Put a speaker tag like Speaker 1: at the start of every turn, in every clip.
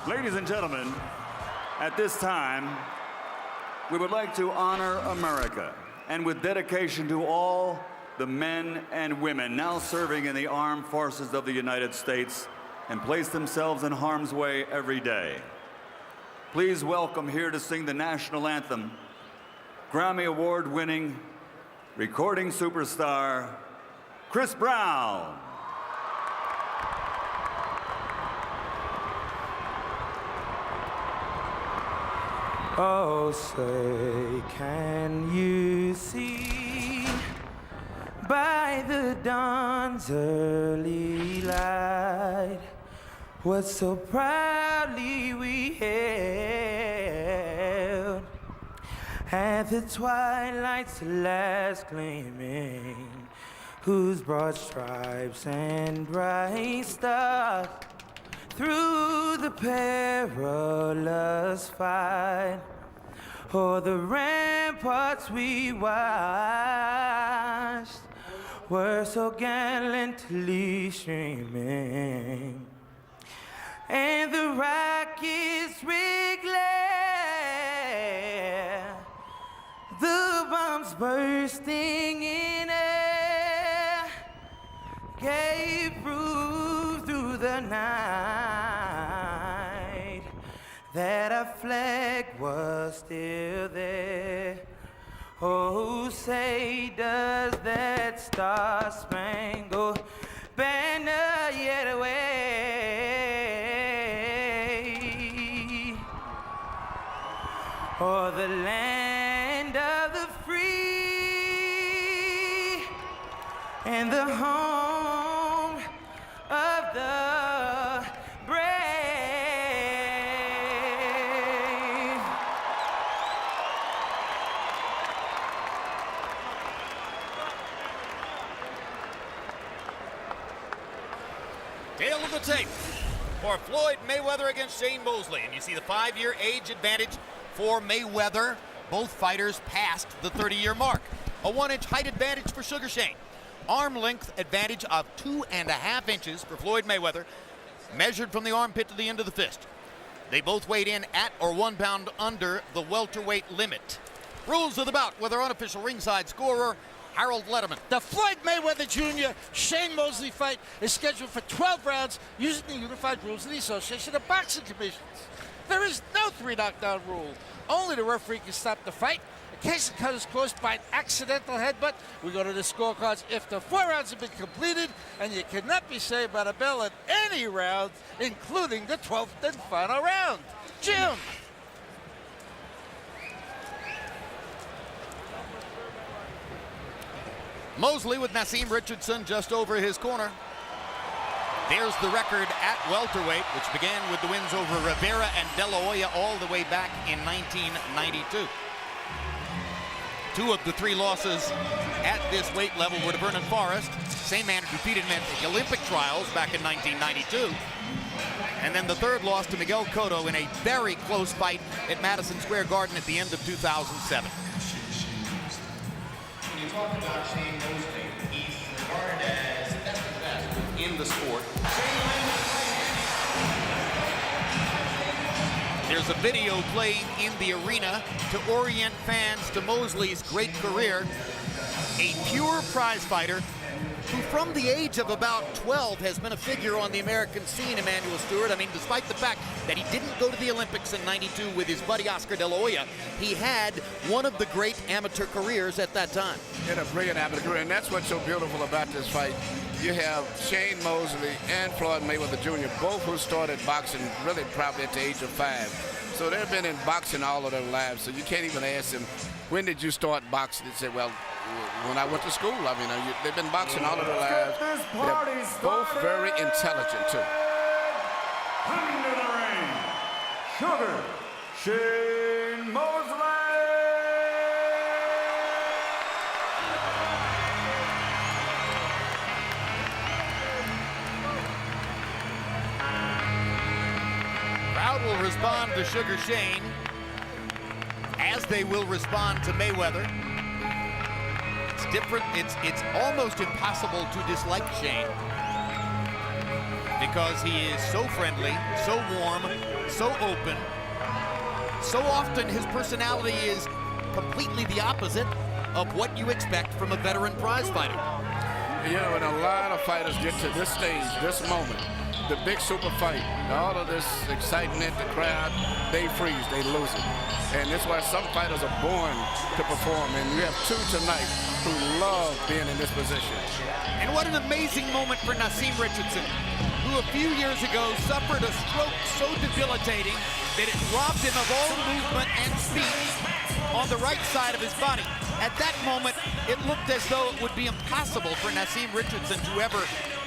Speaker 1: Ladies and gentlemen, at this time, we would like to honor America, and with dedication to all the men and women now serving in the armed forces of the United States and place themselves in harm's way every day. Please welcome here to sing the national anthem, Grammy Award-winning recording superstar, Chris Brown.
Speaker 2: Oh, say, can you see by the dawn's early light what so proudly we held at the twilight's last gleaming, whose broad stripes and bright stars through the perilous fight o'er the ramparts we watched were so gallantly streaming, and the rockets red glare, the bombs bursting in air, gave proof through the night that our flag was still there. Oh, say does that star-spangled banner yet wave o'er the land of the free and the home of the brave?
Speaker 3: Tail of the tape for Floyd Mayweather against Shane Mosley. And you see the 5-year age advantage for Mayweather. Both fighters passed the 30-year mark. A 1-inch height advantage for Sugar Shane. Arm length advantage of 2.5 inches for Floyd Mayweather, measured from the armpit to the end of the fist. They both weighed in at or 1 pound under the welterweight limit. Rules of the bout with our unofficial ringside scorer, Harold Letterman.
Speaker 4: The Floyd Mayweather Jr. Shane Mosley fight is scheduled for 12 rounds using the unified rules of the Association of Boxing Commissions. There is no 3 knockdown rule. Only the referee can stop the fight. In case the cut is caused by an accidental headbutt, we go to the scorecards if the 4 rounds have been completed, and you cannot be saved by the bell at any round, including the 12th and final round. Jim.
Speaker 3: Mosley with Nassim Richardson just over his corner. There's the record at welterweight, which began with the wins over Rivera and De La Hoya all the way back in 1992. 2 of the 3 losses at this weight level were to Vernon Forrest, same man who defeated him at the Olympic trials back in 1992. And then the 3rd loss to Miguel Cotto in a very close fight at Madison Square Garden at the end of 2007.
Speaker 5: When you talk about Shane Mosley, he's regarded as the best in the sport.
Speaker 3: There's a video playing in the arena to orient fans to Mosley's great career. A pure prize fighter who from the age of about 12 has been a figure on the American scene, Emanuel Stewart. I mean, despite the fact that he didn't go to the Olympics in '92 with his buddy Oscar De La Hoya, he had one of the great amateur careers at that time.
Speaker 6: He had a brilliant amateur career, and that's what's so beautiful about this fight. You have Shane Mosley and Floyd Mayweather Jr., both who started boxing really probably at the age of 5. So they've been in boxing all of their lives, so you can't even ask them, when did you start boxing? They say, well, when I went to school. I mean, they've been boxing all of their lives. They're both very intelligent, too.
Speaker 1: Coming to the ring, Sugar Shane Mosley.
Speaker 3: Crowd will respond to Sugar Shane as they will respond to Mayweather. It's different. It's almost impossible to dislike Shane. because he is so friendly, so warm, so open. So often his personality is completely the opposite of what you expect from a veteran prize fighter.
Speaker 6: You know, when a lot of fighters get to this stage, this moment, the big super fight, all of this excitement, the crowd, they freeze, they lose it. And that's why some fighters are born to perform. And you have two tonight who love being in this position.
Speaker 3: And what an amazing moment for Naseem Richardson, who a few years ago suffered a stroke so debilitating that it robbed him of all movement and speed on the right side of his body. At that moment, it looked as though it would be impossible for Naseem Richardson to ever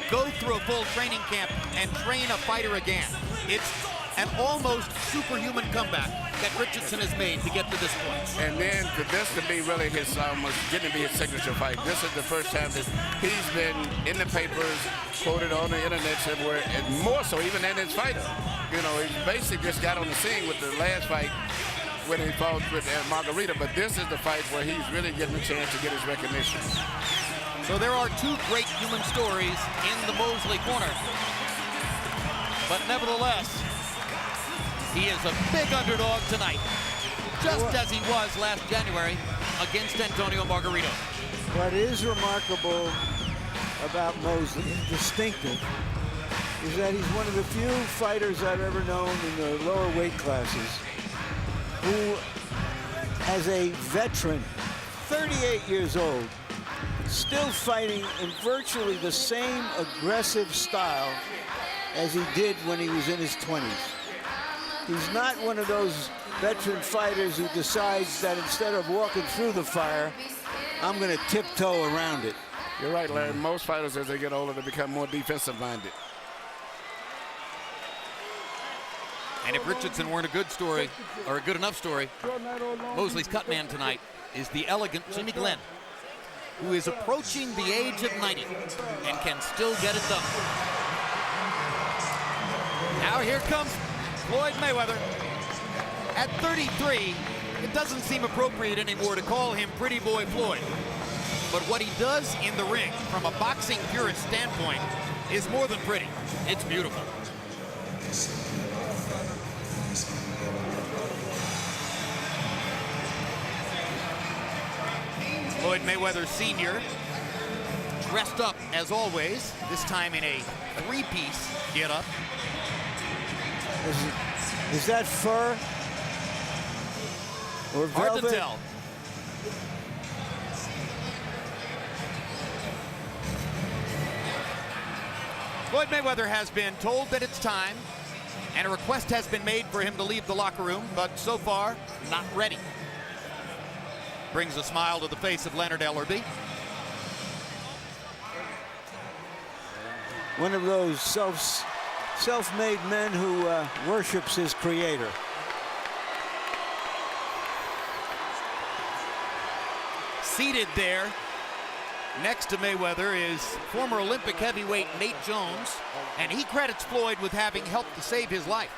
Speaker 3: go through a full training camp and train a fighter again. It's an almost superhuman comeback that Richardson has made to get to this point.
Speaker 6: And then for this to be really his, almost getting to be his signature fight. This is the first time that he's been in the papers, quoted on the internet, somewhere, and more so even than his fighter. You know, he basically just got on the scene with the last fight when he fought with Margarita, but this is the fight where he's really getting a chance to get his recognition.
Speaker 3: So there are two great human stories in the Mosley corner. But nevertheless, he is a big underdog tonight, just as he was last January against Antonio Margarito.
Speaker 7: What is remarkable about Mosley, and distinctive, is that he's one of the few fighters I've ever known in the lower weight classes who, as a veteran, 38 years old, still fighting in virtually the same aggressive style as he did when he was in his 20s. He's not one of those veteran fighters who decides that instead of walking through the fire, I'm going to tiptoe around it.
Speaker 6: You're right, Larry. Most fighters, as they get older, they become more defensive-minded.
Speaker 3: And if Richardson weren't a good story, or a good enough story, Mosley's cut man tonight is the elegant Jimmy Glenn, who is approaching the age of 90 and can still get it done. Now here comes Floyd Mayweather. At 33, it doesn't seem appropriate anymore to call him Pretty Boy Floyd. But what he does in the ring, from a boxing purist standpoint, is more than pretty. It's beautiful. Floyd Mayweather Sr. dressed up as always, this time in a three-piece get-up.
Speaker 7: Is that fur or velvet?
Speaker 3: Hard to tell. Floyd Mayweather has been told that it's time, and a request has been made for him to leave the locker room, but so far, not ready. Brings a smile to the face of Leonard Ellerby.
Speaker 7: One of those self-made men who worships his creator.
Speaker 3: Seated there next to Mayweather is former Olympic heavyweight Nate Jones, and he credits Floyd with having helped to save his life.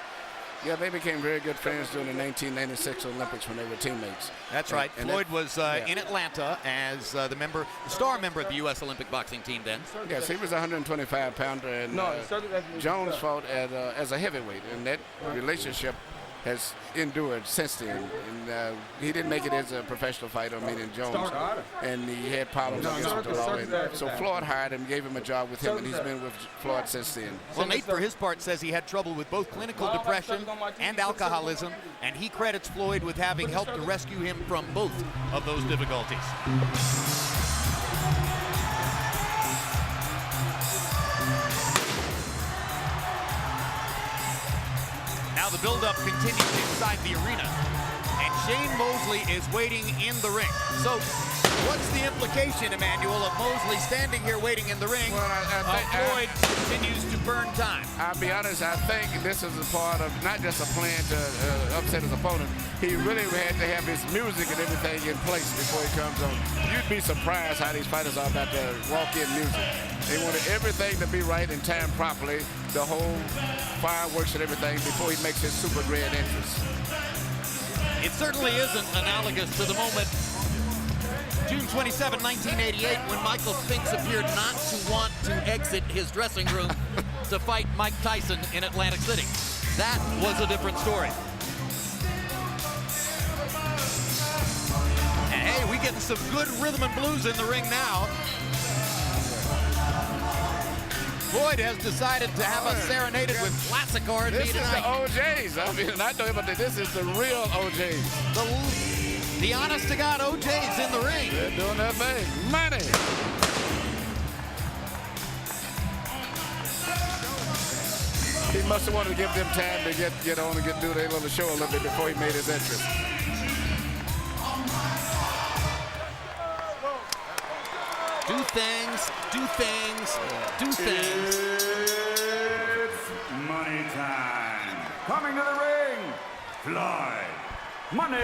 Speaker 6: Yeah, they became very good friends during the 1996 Olympics when they were teammates.
Speaker 3: That's right. And Floyd was in Atlanta as the star member of the U.S. Olympic boxing team then.
Speaker 6: Yes, he was a 125-pounder, and Jones fought as a heavyweight, and that relationship has endured since then. And he didn't make it as a professional fighter, meaning Jones, and he had problems against the law. And so Floyd hired him, gave him a job with him, and he's been with Floyd since then.
Speaker 3: Well, Nate, for his part, says he had trouble with both clinical depression and alcoholism, and he credits Floyd with having helped to rescue him from both of those difficulties. Now the build-up continues inside the arena, and Shane Mosley is waiting in the ring. So what's the implication, Emmanuel, of Mosley standing here waiting in the ring?
Speaker 6: Well,
Speaker 3: Floyd continues to burn time.
Speaker 6: I'll be honest, I think this is a part of not just a plan to upset his opponent. He really had to have his music and everything in place before he comes on. You'd be surprised how these fighters are about to walk in music. They wanted everything to be right and timed properly, the whole fireworks and everything, before he makes his super grand entrance.
Speaker 3: It certainly isn't analogous to the moment June 27, 1988, when Michael Spinks appeared not to want to exit his dressing room to fight Mike Tyson in Atlantic City. That was a different story. And hey, we getting some good rhythm and blues in the ring now. Floyd has decided to have us serenaded with classic R&B
Speaker 6: This is the
Speaker 3: tonight.
Speaker 6: OJs. I mean, I know, but this is the real OJs.
Speaker 3: The honest-to-God OJs in the ring.
Speaker 6: They're doing their thing. Money. He must have wanted to give them time to get on and do their little show a little bit before he made his entrance.
Speaker 3: Do things, do things, do things.
Speaker 1: It's money time. Coming to the ring, Floyd. Money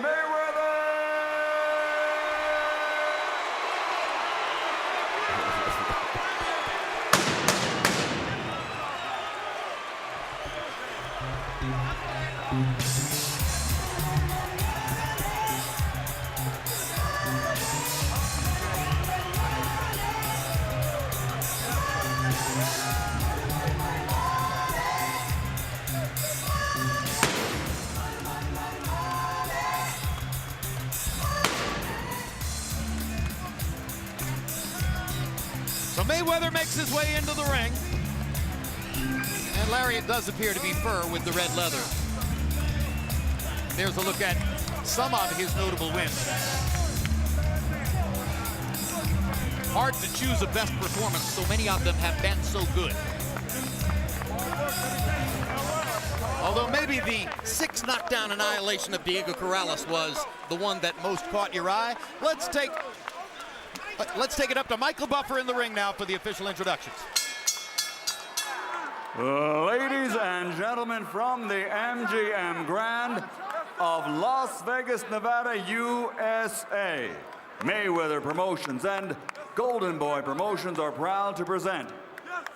Speaker 1: Mayweather.
Speaker 3: So Mayweather makes his way into the ring. And Larry, it does appear to be fur with the red leather. There's a look at some of his notable wins. Hard to choose a best performance, so many of them have been so good. Although maybe the 6 knockdown annihilation of Diego Corrales was the one that most caught your eye. Let's take it up to Michael Buffer in the ring now for the official introductions.
Speaker 1: Ladies and gentlemen, from the MGM Grand of Las Vegas, Nevada, USA, Mayweather Promotions and Golden Boy Promotions are proud to present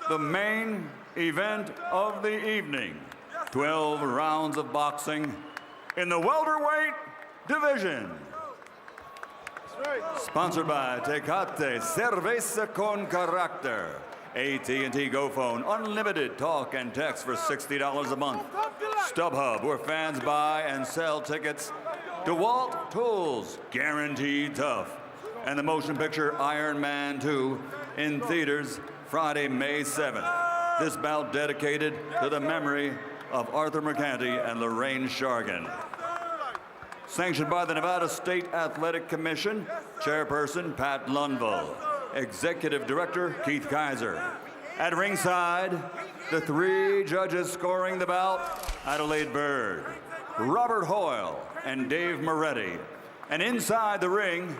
Speaker 1: the main event of the evening. 12 rounds of boxing in the welterweight division. Sponsored by Tecate Cerveza con Carácter. AT&T Go Phone, unlimited talk and text for $60 a month. StubHub, where fans buy and sell tickets. DeWalt Tools, guaranteed tough. And the motion picture Iron Man 2 in theaters Friday, May 7th. This bout dedicated to the memory of Arthur Mercanti and Lorraine Shargan. Sanctioned by the Nevada State Athletic Commission, Chairperson Pat Lundvall, Executive Director Keith Kaiser. At ringside, the 3 judges scoring the bout, Adelaide Bird, Robert Hoyle, and Dave Moretti. And inside the ring,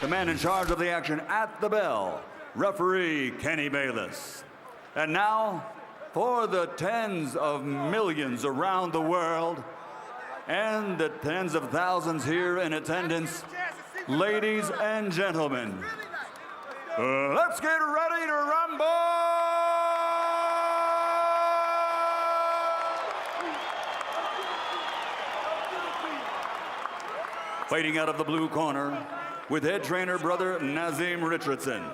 Speaker 1: the man in charge of the action at the bell, referee Kenny Bayless. And now, for the tens of millions around the world and the tens of thousands here in attendance, ladies and gentlemen, let's get ready to rumble! Fighting out of the blue corner, with head trainer brother Nazim Richardson,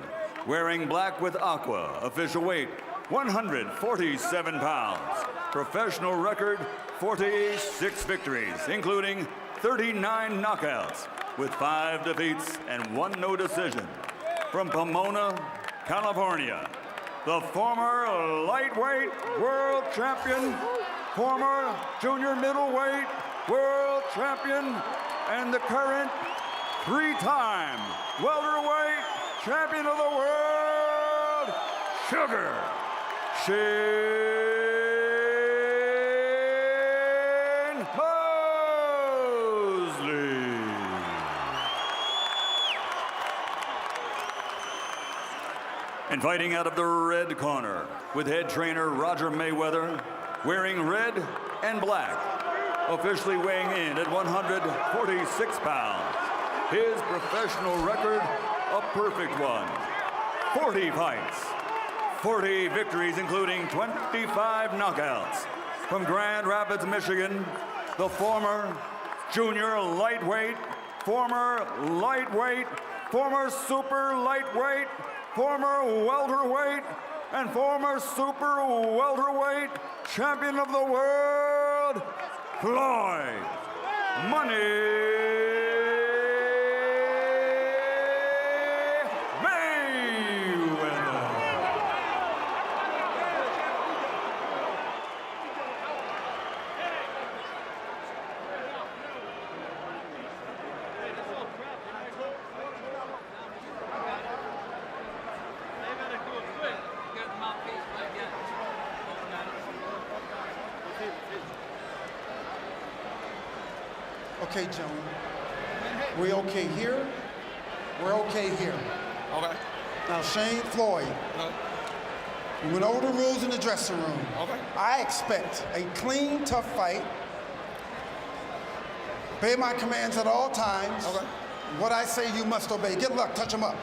Speaker 1: wearing black with aqua, official weight 147 pounds, professional record 46 victories, including 39 knockouts, with 5 defeats and 1 no decision. From Pomona, California, the former lightweight world champion, former junior middleweight world champion, and the current 3-time welterweight champion of the world, Sugar Shane Mosley. And fighting out of the red corner, with head trainer Roger Mayweather, wearing red and black, officially weighing in at 146 pounds. His professional record, a perfect one. 40 fights, 40 victories, including 25 knockouts. From Grand Rapids, Michigan, the former junior lightweight, former lightweight, former super lightweight, former welterweight, and former super welterweight champion of the world, Floyd Money Mayweather.
Speaker 8: Okay, gentlemen. We okay here? We're okay here.
Speaker 9: Okay.
Speaker 8: Now, Shane, Floyd, we went over the rules in the dressing room.
Speaker 9: Okay.
Speaker 8: I expect a clean, tough fight. Obey my commands at all times.
Speaker 9: Okay.
Speaker 8: What I say, you must obey. Good luck. Touch him up.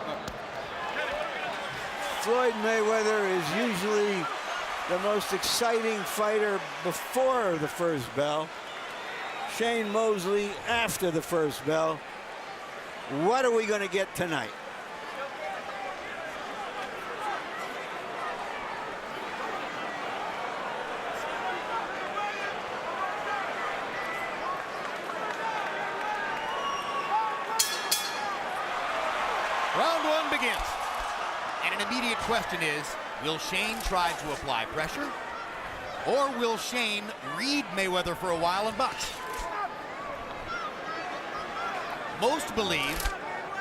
Speaker 7: Floyd Mayweather is usually the most exciting fighter before the first bell. Shane Mosley after the first bell. What are we going to get tonight?
Speaker 3: Round one begins. And an immediate question is, will Shane try to apply pressure? Or will Shane read Mayweather for a while and box? Most believe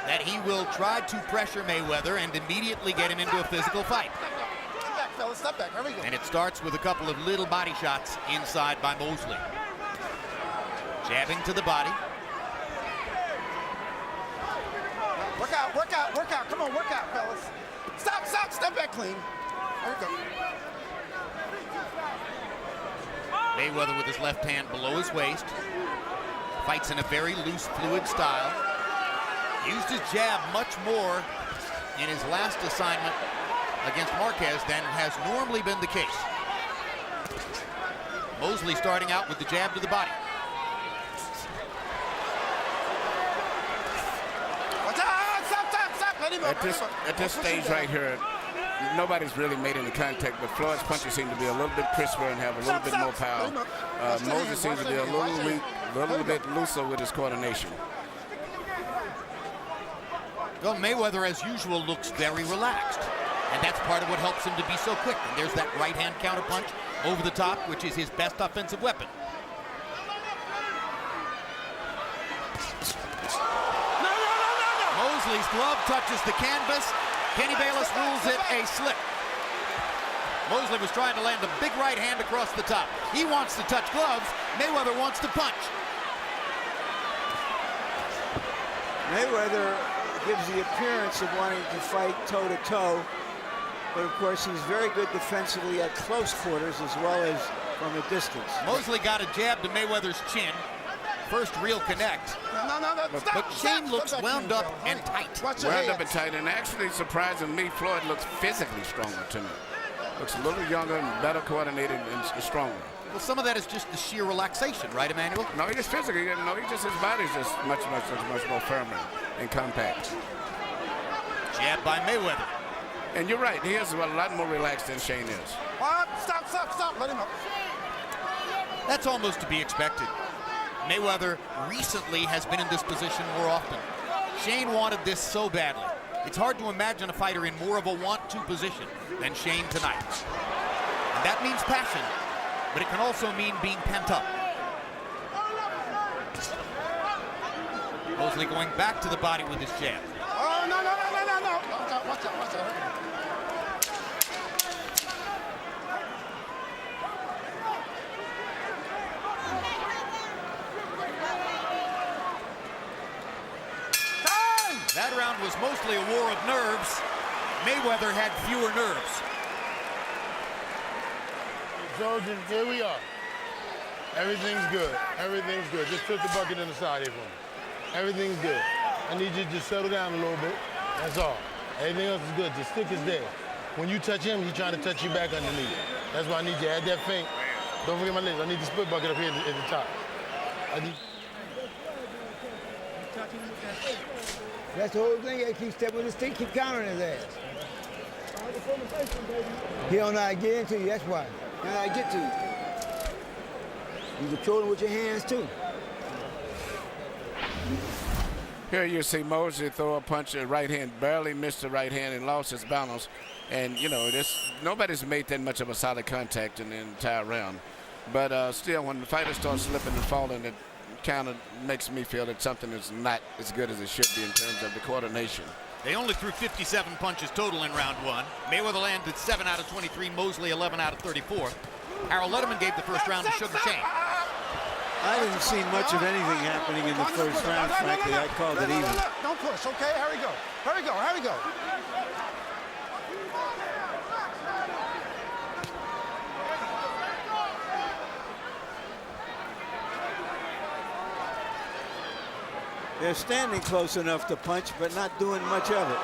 Speaker 3: that he will try to pressure Mayweather and immediately get him into a physical fight.
Speaker 4: Step back, fellas, step back. Here we go.
Speaker 3: And it starts with a couple of little body shots inside by Mosley. Jabbing to the body.
Speaker 8: Work out, work out, work out. Come on, work out, fellas. Stop, stop, step back clean. There we go.
Speaker 3: Mayweather with his left hand below his waist. Fights in a very loose, fluid style. Used his jab much more in his last assignment against Marquez than has normally been the case. Mosley starting out with the jab to the body.
Speaker 8: Stop. Let him up.
Speaker 6: At this stage right here, nobody's really made any contact, but Floyd's punches seem to be a little bit crisper and have a little bit more power. Mosley seems to be a little weak, a little bit looser with his coordination.
Speaker 3: Well, Mayweather, as usual, looks very relaxed. And that's part of what helps him to be so quick. And there's that right-hand counterpunch over the top, which is his best offensive weapon. Mosley's glove touches the canvas. Kenny Bayless rules it a slip. Mosley was trying to land a big right hand across the top. He wants to touch gloves. Mayweather wants to punch.
Speaker 7: Mayweather gives the appearance of wanting to fight toe-to-toe, but of course he's very good defensively at close quarters as well as from a distance.
Speaker 3: Mosley got a jab to Mayweather's chin. First real connect.
Speaker 8: No.
Speaker 3: But Shane looks wound up and tight.
Speaker 6: Wound up and tight, and actually surprising me, Floyd looks physically stronger to me. Looks a little younger and better coordinated and stronger.
Speaker 3: Well, some of that is just the sheer relaxation, right, Emmanuel?
Speaker 6: No, he just physically, his body's just much more firmer and compact.
Speaker 3: Jab by Mayweather.
Speaker 6: And you're right, he is a lot more relaxed than Shane is.
Speaker 8: Stop. Let him up.
Speaker 3: That's almost to be expected. Mayweather recently has been in this position more often. Shane wanted this so badly. It's hard to imagine a fighter in more of a want-to position than Shane tonight. And that means passion, but it can also mean being pent up. Mosley going back to the body with his jab.
Speaker 8: Oh, no. Watch out.
Speaker 3: That round was mostly a war of nerves. Mayweather had fewer nerves.
Speaker 10: Soldier, here we are. Everything's good. Just put the bucket in the side here for me. Everything's good. I need you to just settle down a little bit. That's all. Everything else is good. Just stick is there. When you touch him, he's trying to touch you back underneath. That's why I need you to add that feint. Don't forget my legs. I need the split bucket up here at the top.
Speaker 11: That's the whole thing. He keeps stepping with his stick, keep countering his ass.
Speaker 9: He don't know how to get into you, that's why. He don't know how to get to you. You control him with your hands, too.
Speaker 6: Here you see Mosley throw a punch, a right hand, barely missed the right hand and lost his balance. And, you know, nobody's made that much of a solid contact in the entire round. But still, when the fighter starts slipping and falling, it kind of makes me feel that something is not as good as it should be in terms of the coordination.
Speaker 3: They only threw 57 punches total in round one. Mayweather landed 7 out of 23, Mosley 11 out of 34. Harold Letterman gave the first round to Sugar Shane.
Speaker 7: I didn't see much of anything happening in the first round, frankly. I called it even.
Speaker 8: Don't push, okay? Here we go. Here we go, here we go.
Speaker 7: They're standing close enough to punch, but not doing much of it.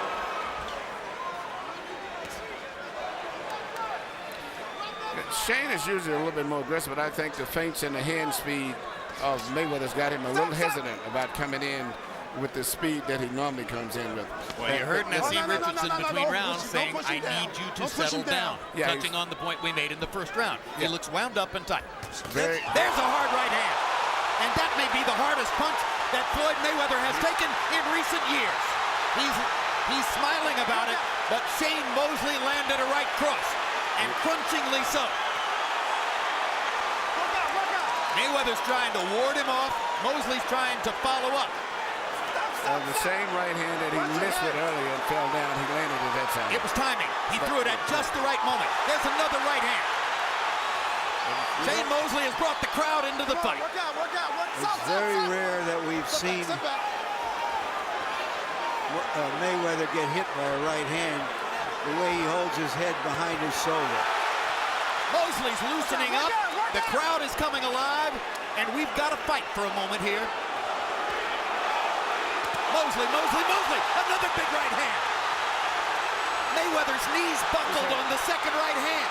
Speaker 6: Shane is usually a little bit more aggressive, but I think the feints and the hand speed of Mayweather's got him a little hesitant about coming in with the speed that he normally comes in with.
Speaker 3: Well, you heard Naseem Richardson between rounds saying, I need you to settle down,
Speaker 6: yeah,
Speaker 3: touching on the point we made in the first round.
Speaker 6: Yeah.
Speaker 3: He looks wound up and tight.
Speaker 6: Very,
Speaker 3: There's a hard right hand. And that may be the hardest punch that Floyd Mayweather has taken in recent years. He's smiling about it, but Shane Mosley landed a right cross, and crunchingly so. Mayweather's trying to ward him off. Mosley's trying to follow up.
Speaker 6: the same right hand that he missed with earlier and fell down, he landed it that time.
Speaker 3: It was timing. He threw it at just the right moment. There's another right hand. Shane Mosley has brought the crowd into the fight.
Speaker 7: It's very rare that we've seen Mayweather get hit by a right hand the way he holds his head behind his shoulder.
Speaker 3: Mosley's loosening up. The crowd is coming alive, and we've got to fight for a moment here. Mosley, another big right hand. Mayweather's knees buckled on the second right hand.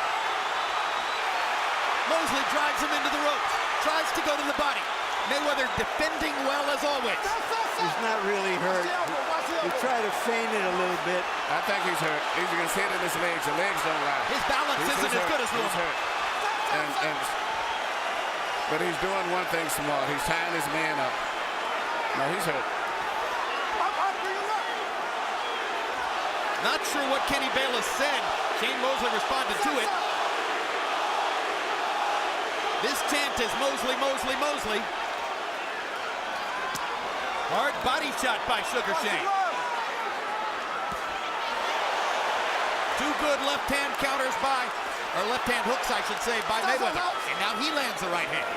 Speaker 3: Mosley drives him into the ropes, tries to go to the body. Mayweather defending well as always.
Speaker 7: He's not really hurt. He tried to feint it a little bit.
Speaker 6: I think he's hurt. He's going to hit in his legs. The legs don't lie.
Speaker 3: His balance isn't as good as normal.
Speaker 6: He's hurt. But he's doing one thing smart. He's tying his man up. No, he's hurt.
Speaker 3: Not sure what Kenny Bayless said. Shane Mosley responded to it. This chant is Mosley, Mosley, Mosley. Hard body shot by Sugar Shane. Two good left-hand counters by, or left-hand hooks, I should say, by Mayweather. And now he lands the right hand.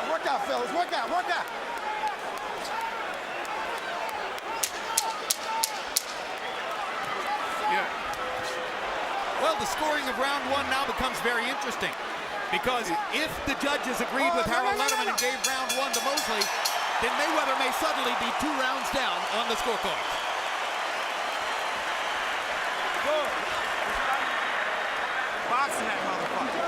Speaker 8: Work out, fellas. Work out.
Speaker 6: Yeah.
Speaker 3: Well, the scoring of round one now becomes very interesting, because if the judges agreed with Harold Letterman and gave round one to Mosley, then Mayweather may suddenly be 2 rounds down on the scorecard.
Speaker 8: Boxing that motherfucker.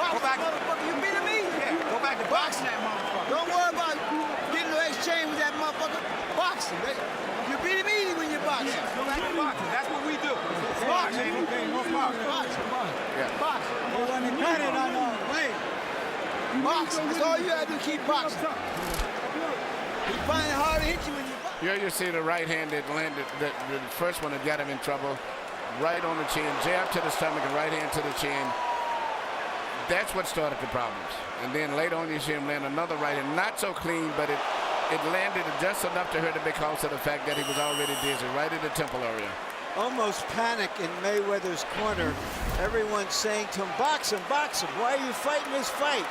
Speaker 8: Go back. You beating me? Yeah. Go back to boxing that motherfucker. Don't worry about getting no exchange with that motherfucker. Boxing. You're beating me when you're boxing. Yeah. Go back to boxing. That's what we do. Boxing. Boxing.
Speaker 6: Yeah.
Speaker 8: Boxing. Boxing. That's all you have to keep boxing. You find it hard to hit you when you box.
Speaker 6: Here you see the right hand that landed, the first one that got him in trouble. Right on the chin, jab to the stomach and right hand to the chin. That's what started the problems. And then later on you see him land another right hand, not so clean, but it landed just enough to hurt him because of the fact that he was already dizzy, right in the temple area.
Speaker 7: Almost panic in Mayweather's corner. Everyone's saying to him, box him. Why are you fighting this fight?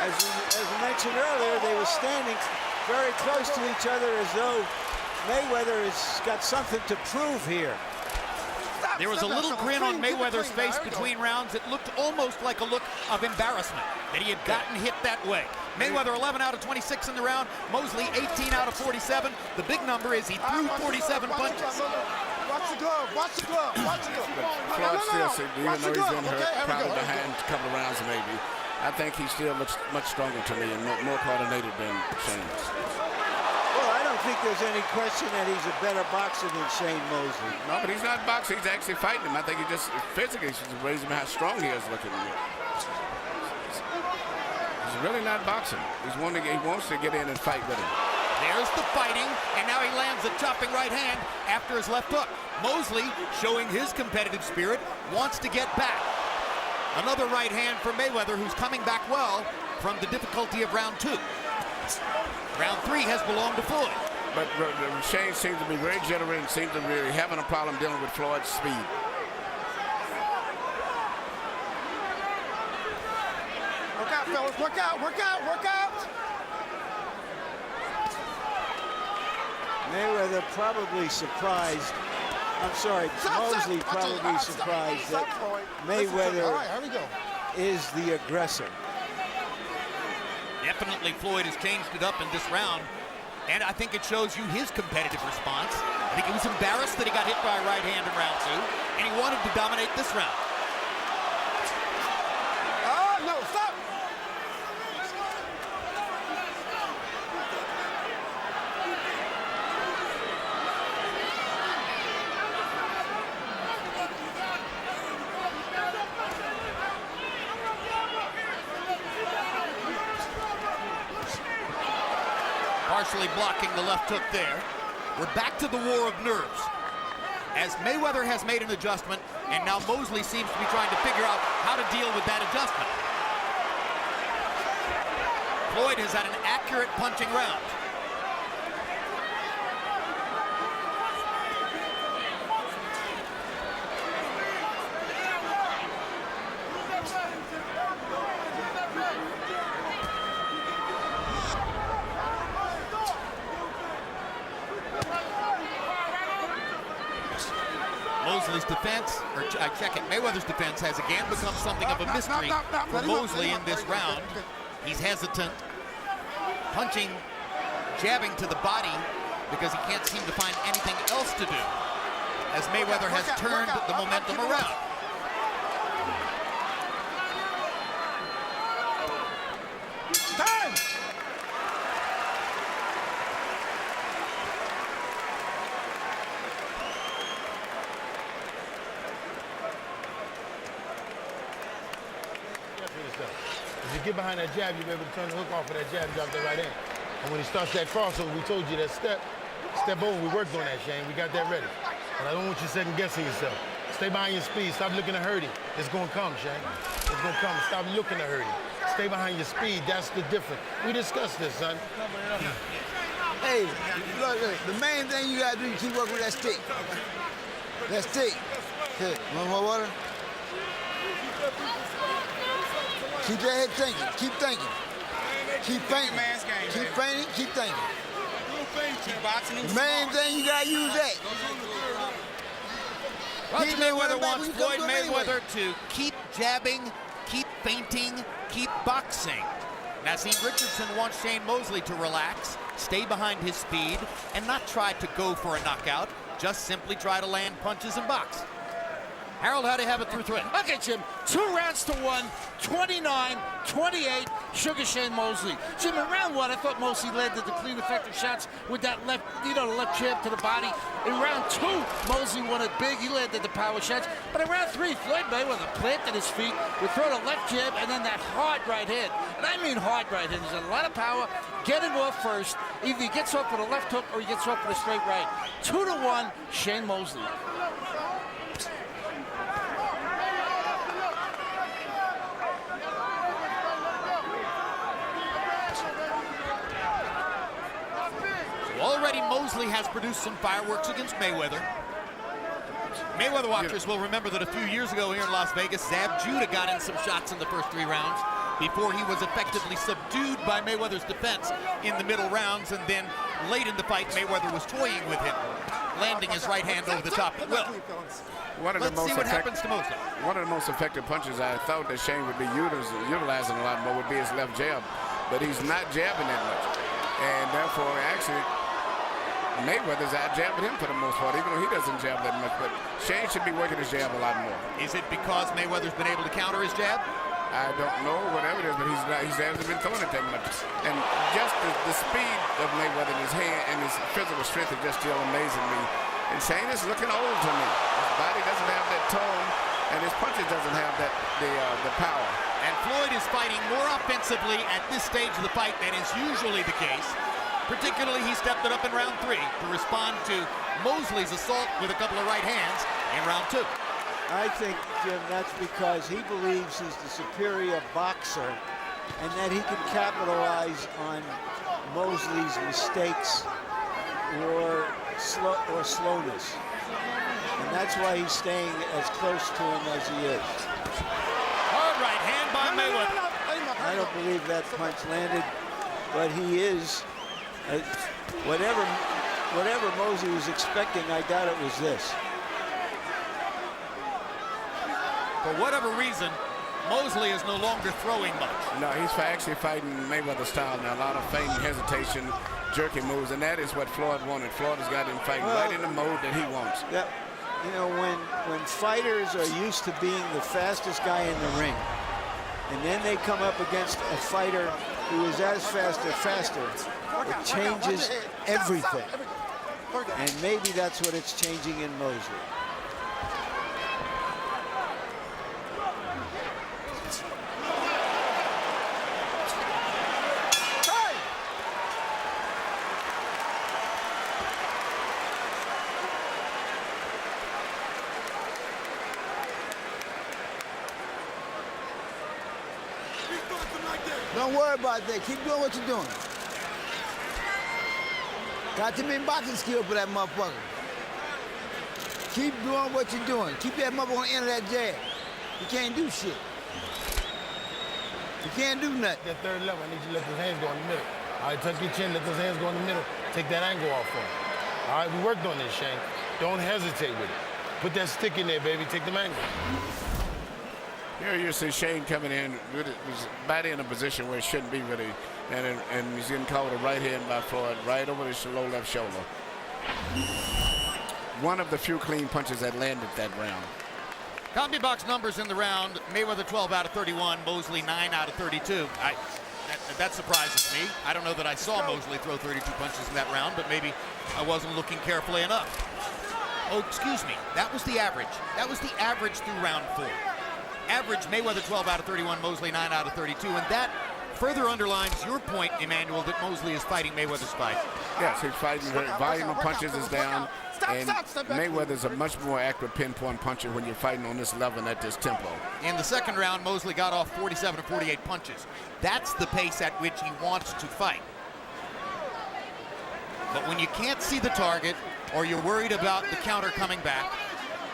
Speaker 7: As mentioned earlier, they were standing very close to each other as though Mayweather has got something to prove here.
Speaker 3: There was a little grin on Mayweather's face between rounds. It looked almost like a look of embarrassment that he had gotten hit that way. Mayweather 11 out of 26 in the round. Mosley 18 out of 47. The big number is he threw 47 punches.
Speaker 8: Watch the glove.
Speaker 6: Floyd still, even though he's been hurt, probably behind a couple of rounds maybe, I think he still looks much stronger to me and more coordinated than Shane.
Speaker 7: Well, I don't think there's any question that he's a better boxer than Shane Mosley.
Speaker 6: No, but he's not boxing. He's actually fighting him. I think he just physically should raise him how strong he is looking. He's really not boxing. He wants to get in and fight with him.
Speaker 3: There's the fighting, and now he lands a chopping right hand after his left hook. Mosley, showing his competitive spirit, wants to get back. Another right hand for Mayweather, who's coming back well from the difficulty of round 2. Round 3 has belonged to Floyd.
Speaker 6: But Shane seems to be very generous and seems to be having a problem dealing with Floyd's speed.
Speaker 8: Work out, fellas. Work out, work out, work out.
Speaker 7: Mayweather probably surprised. I'm sorry, Mosley probably surprised that Mayweather is the aggressor.
Speaker 3: Definitely Floyd has changed it up in this round, and I think it shows you his competitive response. I think he was embarrassed that he got hit by a right hand in round 2, and he wanted to dominate this round.
Speaker 8: Oh, no, stop.
Speaker 3: Partially blocking the left hook there. We're back to the war of nerves, as Mayweather has made an adjustment, and now Mosley seems to be trying to figure out how to deal with that adjustment. Floyd has had an accurate punching round. Mosley's defense, or I check it, Mayweather's defense has again become something of a mystery for Mosley in this round. He's hesitant, punching, jabbing to the body because he can't seem to find anything else to do, as Mayweather has turned the momentum around.
Speaker 8: Time!
Speaker 10: If you get behind that jab, you'll be able to turn the hook off of that jab and drop that right hand. And when he starts that crossover, we told you that step over, we worked on that, Shane. We got that ready. And I don't want you second guessing yourself. Stay behind your speed. Stop looking to hurt him. It's going to come, Shane. It's going to come. Stop looking to hurt him. Stay behind your speed. That's the difference. We discussed this, son.
Speaker 8: Hey, look, the main thing you gotta do is keep working with that stick. That stick. Okay, want more water? Keep your head thinking. Keep thinking. Keep fainting. Keep fainting. Keep thinking. The main thing you gotta use that.
Speaker 3: Roger Mayweather wants Floyd Mayweather to keep jabbing, keep feinting, keep boxing. Naseem Richardson wants Shane Mosley to relax, stay behind his speed, and not try to go for a knockout, just simply try to land punches and box. Harold, how do you have it through 3?
Speaker 4: Okay, Jim, 2 rounds to 1, 29-28, Sugar Shane Mosley. Jim, in round 1, I thought Mosley landed the clean, effective shots with that left, the left jab to the body. In round 2, Mosley won it big. He landed the power shots. But in round 3, Floyd Mayweather planted his feet, would throw the left jab, and then that hard right hand. And I mean hard right hand. He's got a lot of power. Get it off first. Either he gets off with a left hook or he gets off with a straight right. 2-1, Shane Mosley.
Speaker 3: Already Mosley has produced some fireworks against Mayweather. Mayweather watchers will remember that a few years ago here in Las Vegas, Zab Judah got in some shots in the first 3 rounds before he was effectively subdued by Mayweather's defense in the middle rounds, and then late in the fight, Mayweather was toying with him, landing his right hand over the top at will. Let's see what happens to Mosley.
Speaker 6: One of the most effective punches I thought that Shane would be utilizing a lot more would be his left jab, but he's not jabbing that much. And therefore, actually, Mayweather's out jabbing him for the most part, even though he doesn't jab that much. But Shane should be working his jab a lot more.
Speaker 3: Is it because Mayweather's been able to counter his jab?
Speaker 6: I don't know, whatever it is, but he hasn't been throwing it that much. And just the speed of Mayweather in his hand and his physical strength is just still amazing me. And Shane is looking old to me. His body doesn't have that tone, and his punches doesn't have that the power.
Speaker 3: And Floyd is fighting more offensively at this stage of the fight than is usually the case. Particularly, he stepped it up in round 3 to respond to Mosley's assault with a couple of right hands in round 2.
Speaker 7: I think, Jim, that's because he believes he's the superior boxer and that he can capitalize on Mosley's mistakes or slowness. And that's why he's staying as close to him as he is.
Speaker 3: Hard right hand by Mayweather.
Speaker 7: I don't believe that punch landed, but he is, whatever Mosley was expecting, I doubt it was this.
Speaker 3: For whatever reason, Mosley is no longer throwing much.
Speaker 6: No, he's actually fighting Mayweather style now. A lot of feigning, hesitation, jerky moves, and that is what Floyd wanted. Floyd has got him fighting right in the mode that he wants.
Speaker 7: Yeah, you know, when fighters are used to being the fastest guy in the ring, and then they come up against a fighter who is as fast or faster, it changes everything. And maybe that's what it's changing in Mosley.
Speaker 9: Don't worry about that. Keep doing what you're doing. Got too many boxing skills for that motherfucker. Keep doing what you're doing. Keep that motherfucker on the end of that jab. You can't do shit. You can't do nothing.
Speaker 10: That third level, I need you to let those hands go in the middle. All right, tuck your chin, let those hands go in the middle. Take that angle off for him. All right, we worked on this, Shane. Don't hesitate with it. Put that stick in there, baby. Take them angles.
Speaker 6: Here you see Shane coming in with his body in a position where it shouldn't be really, and he's getting caught with a right hand by Floyd right over his low left shoulder. One of the few clean punches that landed that round.
Speaker 3: CompuBox numbers in the round: Mayweather 12 out of 31, Mosley 9 out of 32. That surprises me. I don't know that I saw Mosley throw 32 punches in that round, but maybe I wasn't looking carefully enough. Oh, excuse me. That was the average. That was the average through round 4. Average, Mayweather 12 out of 31, Mosley 9 out of 32, and that further underlines your point, Emmanuel, that Mosley is fighting Mayweather's fight.
Speaker 6: Yes, he's fighting. The volume of punches is down, and Mayweather's a much more accurate pinpoint puncher when you're fighting on this level and at this tempo.
Speaker 3: In the second round, Mosley got off 47 to 48 punches. That's the pace at which he wants to fight. But when you can't see the target, or you're worried about the counter coming back,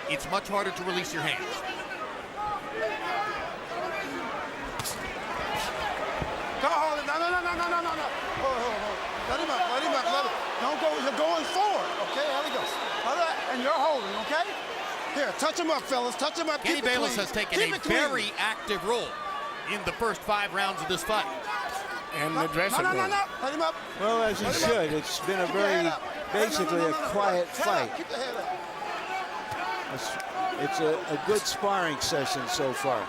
Speaker 3: it's much harder to release your hands.
Speaker 8: Go hold it. No. Hold. Let him up. Don't go. You're going forward. Okay, there he goes. And you're holding, okay? Here, touch him up, fellas. Touch him up.
Speaker 3: Kenny Bayless has taken a very active role in the first 5 rounds of this fight.
Speaker 6: And the dressing room.
Speaker 8: No. Let him up.
Speaker 7: Well, as he should. It's been a basically a quiet fight.
Speaker 8: Keep the head up.
Speaker 7: It's a good sparring session so far.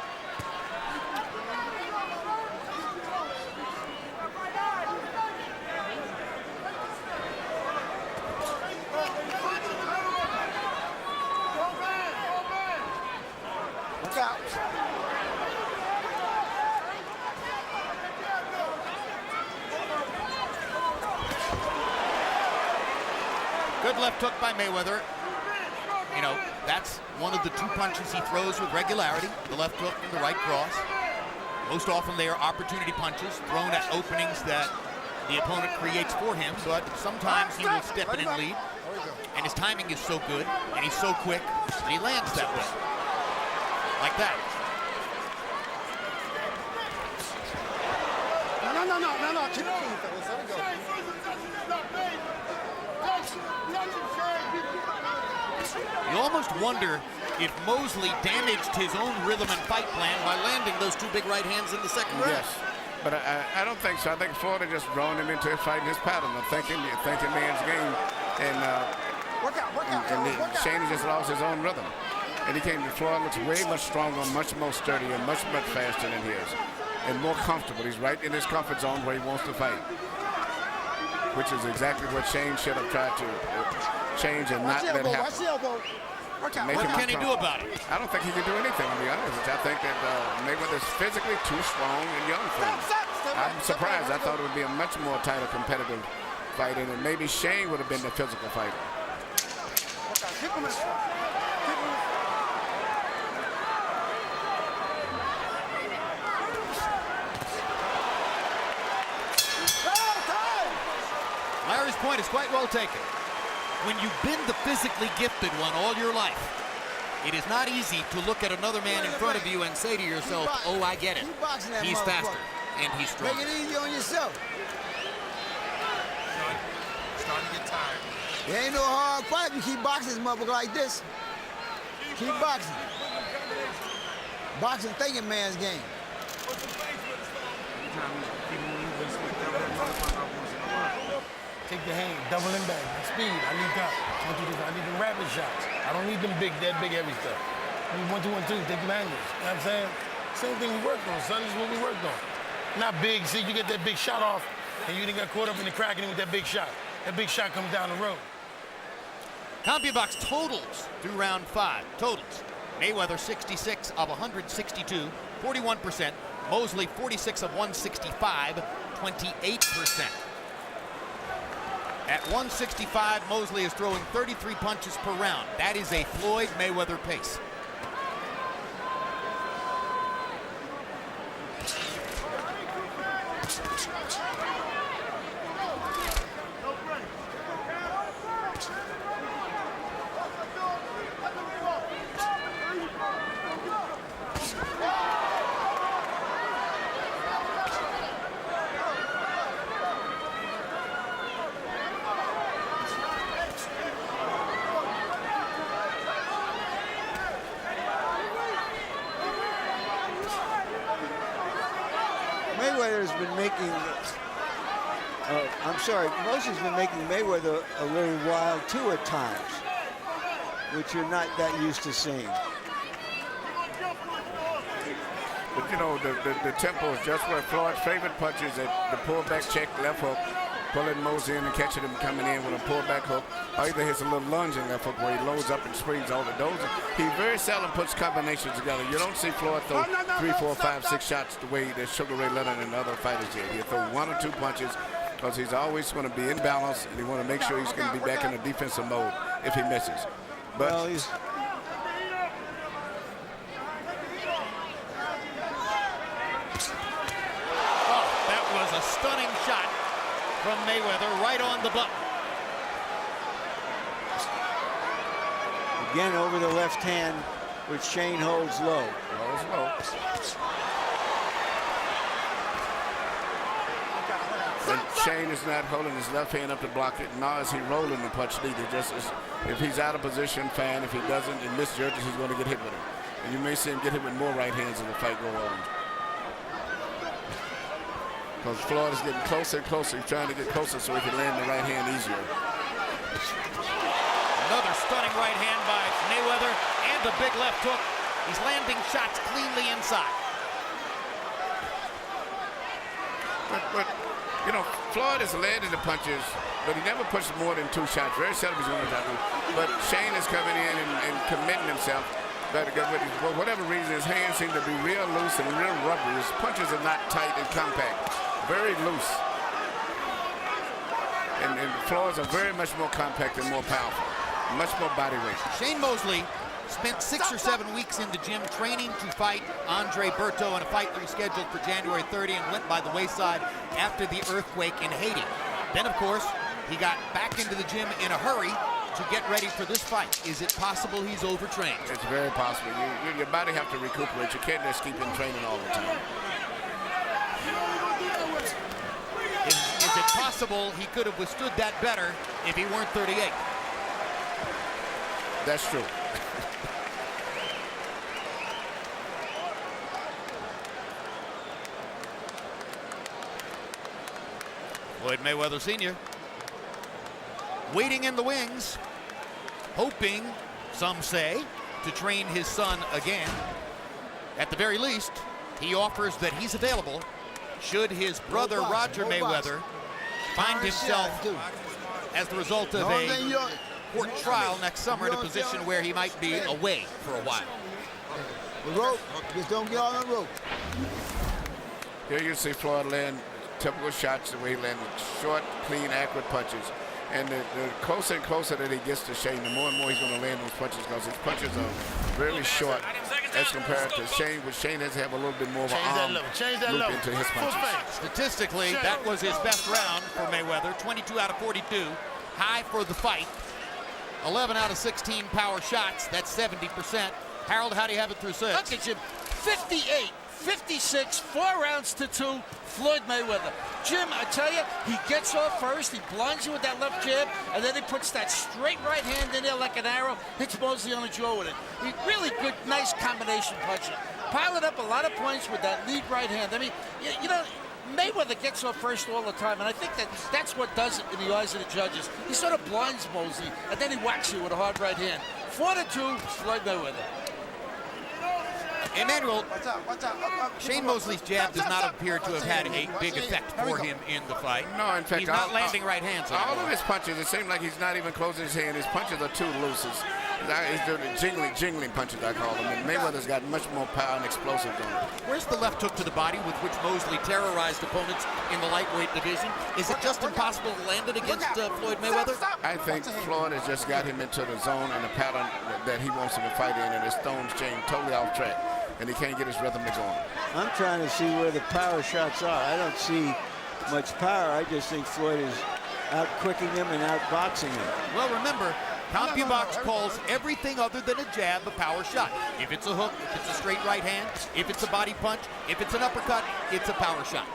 Speaker 8: Look out.
Speaker 3: Good left hook by Mayweather. You know, that's one of the 2 punches he throws with regularity, the left hook and the right cross. Most often they are opportunity punches thrown at openings that the opponent creates for him, but sometimes he will step in and lead. And his timing is so good, and he's so quick, and he lands that way. Like that.
Speaker 8: No. Keep it clean, fellas. There we go.
Speaker 3: You almost wonder if Mosley damaged his own rhythm and fight plan by landing those 2 big right hands in the second round.
Speaker 6: Yes, but I don't think so. I think Floyd had just drawn him into fighting his pattern of thinking man's game, and
Speaker 8: Work out.
Speaker 6: Shane just lost his own rhythm. And Floyd looks way much stronger, much more sturdy, and much faster than his. And more comfortable. He's right in his comfort zone where he wants to fight. Which is exactly what Shane should have tried to change and not let happen.
Speaker 3: What can he do about it?
Speaker 6: I don't think he can do anything, to be honest. I think that Mayweather's physically too strong and young for him. I'm surprised. I thought it would be a much more tighter competitive fight, and maybe Shane would have been the physical fighter.
Speaker 3: Larry's point is quite well taken. When you've been the physically gifted one all your life, it is not easy to look at another man in front of you and say to yourself, oh, I get it. He's faster and he's stronger.
Speaker 9: Make it easy on yourself.
Speaker 8: Starting to get tired.
Speaker 9: It ain't no hard fight if you keep boxing this motherfucker like this. Keep boxing. Boxing thinking man's game.
Speaker 10: Take the hand, double him back, speed. I need that. I need them rapid shots. I don't need them big heavy stuff. I need 1, 2, 1, 2, take them angles. You know what I'm saying? Same thing we worked on, son. This is what we worked on. Not big. See, you get that big shot off, and you didn't get caught up in the cracking with that big shot. That big shot comes down the road.
Speaker 3: CompuBox totals through round 5. Totals. Mayweather 66 of 162, 41%. Mosley 46 of 165, 28%. At 165, Mosley is throwing 33 punches per round. That is a Floyd Mayweather pace.
Speaker 7: Mayweather's been making, Mosley's been making Mayweather a little wild too at times, which you're not that used to seeing.
Speaker 6: But you know, the tempo is just where Floyd's favorite punches at the pullback check, left hook, pulling Mosley in and catching him coming in with a pullback hook, or either hits a little lunging left hook where he loads up and springs all the those. He very seldom puts combinations together. You don't see Floyd throw 3, 4, 5, 6 shots the way that Sugar Ray Leonard and other fighters did. He'll throw 1 or 2 punches because he's always going to be in balance and he want to make sure he's going to be back in a defensive mode if he misses. But
Speaker 7: well, he's
Speaker 3: That was a stunning shot from Mayweather right on the button.
Speaker 7: again over the left hand, which Shane holds low.
Speaker 6: Holds low. And Shane is not holding his left hand up to block it, nor is he rolling the punch either. Just as if he's out of position, fine. If he doesn't and misjudges, he's going to get hit with it. And you may see him get hit with more right hands as the fight goes on. Because Floyd is getting closer and closer. He's trying to get closer so he can land the right hand easier.
Speaker 3: Another stunning right hand by Mayweather and the big left hook. He's landing shots cleanly inside.
Speaker 6: But you know, Floyd has landed the punches, but he never pushes more than 2 shots. Very seldom he's going to try to. But Shane is coming in and committing himself. But for whatever reason, his hands seem to be real loose and real rubbery. His punches are not tight and compact. Very loose. And Floyd's are very much more compact and more powerful. Much more body weight.
Speaker 3: Shane Mosley spent 6 or 7 weeks in the gym training to fight Andre Berto in a fight that was scheduled for January 30 and went by the wayside after the earthquake in Haiti. Then, of course, he got back into the gym in a hurry to get ready for this fight. Is it possible he's overtrained?
Speaker 6: It's very possible. Your body have to recuperate. You can't just keep in training all the time.
Speaker 3: Is it possible he could have withstood that better if he weren't 38?
Speaker 6: That's true.
Speaker 3: Floyd Mayweather Sr. waiting in the wings, hoping, some say, to train his son again. At the very least, he offers that he's available should his brother Roger Mayweather find himself, as the result of a court trial next summer, in a position where he might be away for a while.
Speaker 9: The rope, just don't get on the rope.
Speaker 6: Here you see Floyd land typical shots, the way he landed short, clean, accurate punches. And the closer and closer that he gets to Shane, the more and more he's going to land those punches, because his punches are really short as compared to Shane, which Shane has to have a little bit more of an arm loop into his punches.
Speaker 3: Statistically, that was his best round for Mayweather, 22 out of 42, high for the fight. 11 out of 16 power shots, that's 70%. Harold, how do you have it through 6?
Speaker 4: Look at Jim, 58, 56, 4 rounds to 2, Floyd Mayweather. Jim, I tell you, he gets off first, he blinds you with that left jab, and then he puts that straight right hand in there like an arrow, hits Mosley on the jaw with it. He really good, nice combination puncher. Piled up a lot of points with that lead right hand. I mean, you know, Mayweather gets off first all the time, and I think that's what does it in the eyes of the judges. He sort of blinds Mosley, and then he whacks you with a hard right hand. 4-2, Floyd Mayweather.
Speaker 3: Emmanuel, Shane Mosley's jab does not appear to have had a big effect for him in the fight.
Speaker 6: No, in fact,
Speaker 3: he's not landing right hands.
Speaker 6: All of his punches, it seems like he's not even closing his hand. His punches are too loose. He's doing the jingling punches, I call them. And Mayweather's got much more power and explosive on him.
Speaker 3: Where's the left hook to the body with which Mosley terrorized opponents in the lightweight division? Is it just impossible to land it against Floyd Mayweather?
Speaker 6: I think Floyd has just got him into the zone and the pattern that he wants him to fight in, and his throws Shane totally off track, and he can't get his rhythm to go on. I'm
Speaker 7: trying to see where the power shots are. I don't see much power. I just think Floyd is out-quicking him and out-boxing him.
Speaker 3: Well, remember, CompuBox calls everything other than a jab a power shot. If it's a hook, if it's a straight right hand, if it's a body punch, if it's an uppercut, it's a power shot.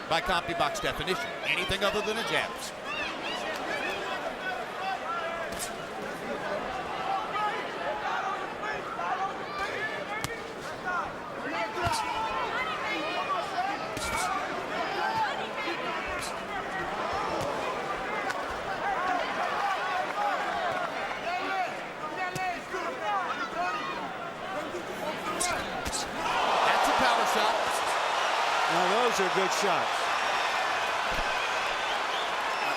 Speaker 3: By CompuBox definition, anything other than a jab.
Speaker 7: Those are good shots.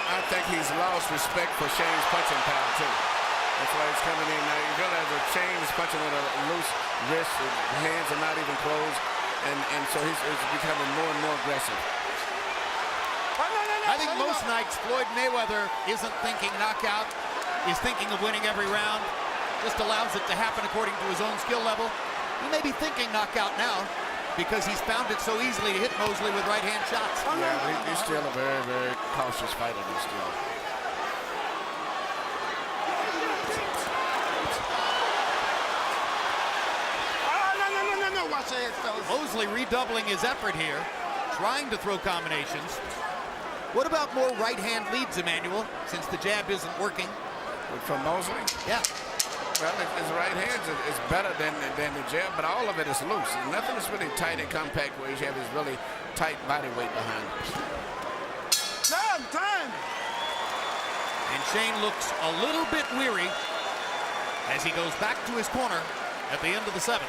Speaker 6: I think he's lost respect for Shane's punching power, too. That's why he's coming in now. You realize that Shane is punching with a loose wrist, his hands are not even closed, and so he's becoming more and more aggressive.
Speaker 3: I think most nights Floyd Mayweather isn't thinking knockout, is thinking of winning every round, just allows it to happen according to his own skill level. He may be thinking knockout now, because he's found it so easily to hit Mosley with right-hand shots.
Speaker 6: Yeah, he's still a very, very cautious fighter still.
Speaker 8: No, watch your head, fellas.
Speaker 3: Mosley redoubling his effort here, trying to throw combinations. What about more right-hand leads, Emmanuel, since the jab isn't working?
Speaker 6: From Mosley?
Speaker 3: Yeah.
Speaker 6: Well, his right hand is better than the jab, but all of it is loose. Nothing is really tight and compact where you have his really tight body weight behind him.
Speaker 8: Time!
Speaker 3: And Shane looks a little bit weary as he goes back to his corner at the end of the 7th.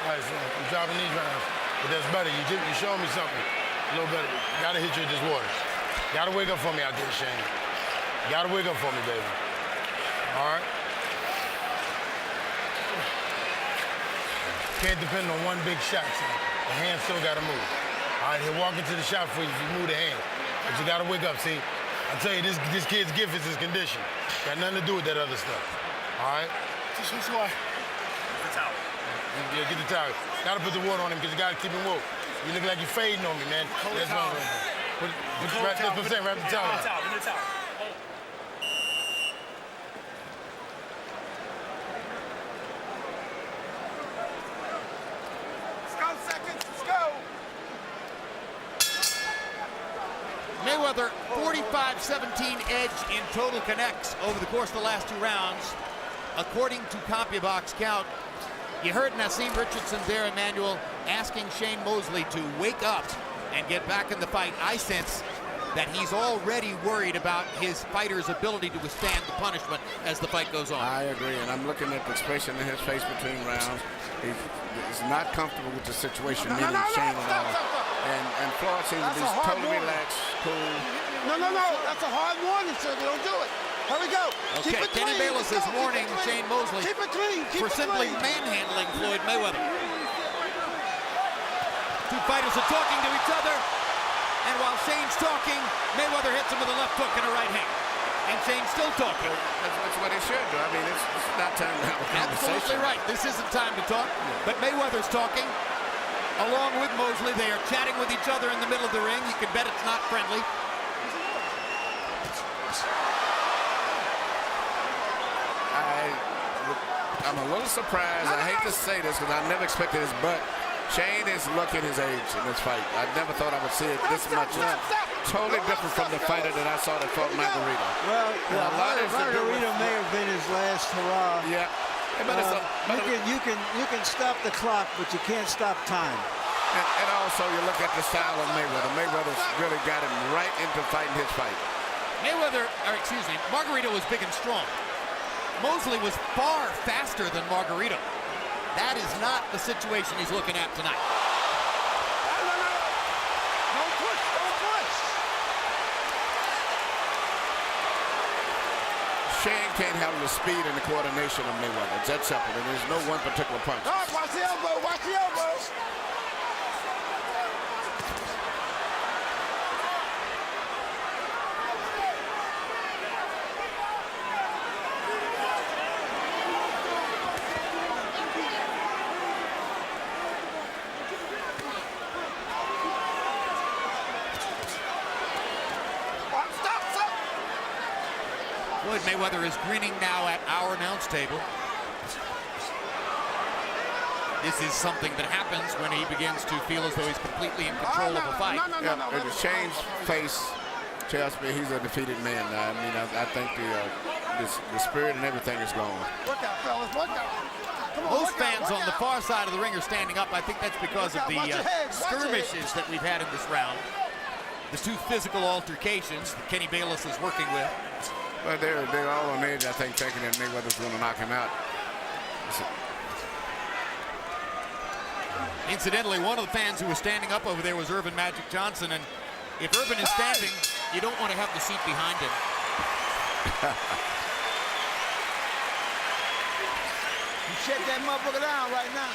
Speaker 10: All right, so I'm dropping these rounds, but that's better. You showing me something a little better. Gotta hit you with this water. Gotta wake up for me out there, Shane. Gotta wake up for me, baby. All right. Can't depend on one big shot, son. The hand still gotta move. All right, he'll walk into the shot for you if you move the hand. But you gotta wake up, see? I tell you, this kid's gift is his condition. Got nothing to do with that other stuff. All right?
Speaker 8: Get the towel.
Speaker 10: Yeah, get the towel. Gotta put the water on him because you gotta keep him woke. You look like you're fading on me, man. That's what I'm saying. Wrap the towel up.
Speaker 8: Give me the towel.
Speaker 3: Mayweather, 45-17 edge in total connects over the course of the last 2 rounds. According to CompuBox count, you heard Naseem Richardson there, Emmanuel, asking Shane Mosley to wake up and get back in the fight. I sense that he's already worried about his fighter's ability to withstand the punishment as the fight goes on.
Speaker 6: I agree, and I'm looking at the expression in his face between rounds. He's not comfortable with the situation, meaning Shane at all. And Floyd seems to be totally relaxed, cool.
Speaker 4: No. That's a hard warning, sir. They don't do it. Here we go.
Speaker 3: Okay,
Speaker 4: Keep it
Speaker 3: Kenny
Speaker 4: clean.
Speaker 3: Bayless is warning Shane Mosley
Speaker 4: Keep it clean.
Speaker 3: for simply manhandling Floyd Mayweather. Two fighters are talking to each other, and while Shane's talking, Mayweather hits him with a left hook and a right hand. And Shane's still talking.
Speaker 6: That's what he should do. I mean, it's not time to have a conversation.
Speaker 3: Absolutely right. This isn't time to talk. But Mayweather's talking along with Mosley. They are chatting with each other in the middle of the ring. You can bet it's not friendly.
Speaker 6: I'm a little surprised. I hate to say this because I never expected this, but Shane is looking his age in this fight. I never thought I would see it this much. Totally different from the fighter that I saw that fought Margarito.
Speaker 7: Well,
Speaker 6: a lot has to do with-
Speaker 7: Margarito may have been his last hurrah.
Speaker 6: Yeah.
Speaker 7: You can stop the clock, but you can't stop time.
Speaker 6: And also, you look at the style of Mayweather. Mayweather's really got him right into fighting his fight.
Speaker 3: Margarito was big and strong. Mosley was far faster than Margarito. That is not the situation he's looking at tonight.
Speaker 4: Don't push.
Speaker 6: Shane can't handle the speed and the coordination of Mayweather. It's that simple. And there's no one particular punch.
Speaker 4: All right, watch the elbow. Watch the elbow.
Speaker 3: Floyd Mayweather is grinning now at our announce table. This is something that happens when he begins to feel as though he's completely in control of a fight.
Speaker 6: And Shane's face tells me he's a defeated man. I mean, I think the spirit and everything is gone.
Speaker 4: Look out, fellas. Look out. Come on,
Speaker 3: Most fans on the far side of the ring are standing up. I think that's because of the skirmishes that we've had in this round. The two physical altercations that Kenny Bayless is working with.
Speaker 6: But they're all on edge, I think, thinking that Mayweather's going to knock him out.
Speaker 3: Incidentally, one of the fans who was standing up over there was Irvin Magic Johnson, and if Irvin is standing, you don't want to have the seat behind him.
Speaker 9: You shut that motherfucker down right now.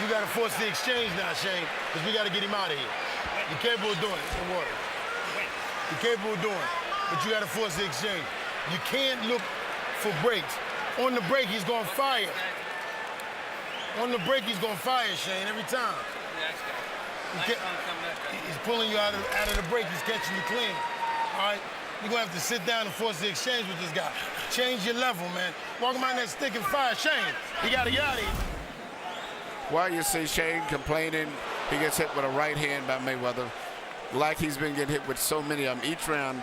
Speaker 10: You got to force the exchange now, Shane, because we got to get him out of here. You're capable of doing it. Some water. You're capable of doing it, but you got to force the exchange. You can't look for breaks. On the break, he's going to fire. On the break, he's going to fire, Shane, every time. He's pulling you out of the break. He's catching you clean. All right? You're going to have to sit down and force the exchange with this guy. Change your level, man. Walk around that stick and fire. Shane, you got to get out of here.
Speaker 6: While you see Shane complaining, he gets hit with a right hand by Mayweather. Like he's been getting hit with so many of them. Each round,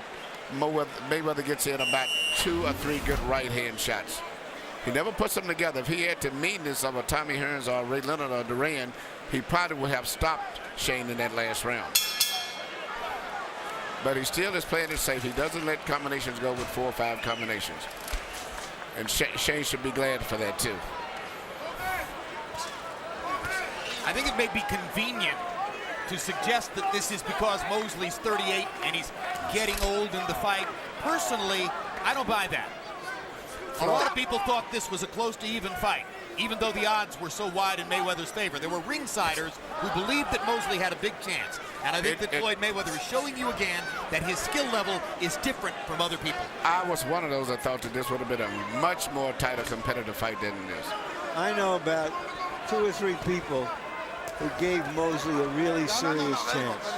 Speaker 6: Mayweather gets in about 2 or 3 good right hand shots. He never puts them together. If he had the meanness of a Tommy Hearns or Ray Leonard or Duran, he probably would have stopped Shane in that last round. But he still is playing it safe. He doesn't let combinations go with 4 or 5 combinations. And Shane should be glad for that, too.
Speaker 3: I think it may be convenient to suggest that this is because Mosley's 38 and he's getting old in the fight. Personally, I don't buy that. A lot of people thought this was a close to even fight, even though the odds were so wide in Mayweather's favor. There were ringsiders who believed that Mosley had a big chance. And I think that Floyd Mayweather is showing you again that his skill level is different from other people.
Speaker 6: I was one of those that thought that this would have been a much more tighter competitive fight than this.
Speaker 7: I know about 2 or 3 people who gave Mosley a really serious chance.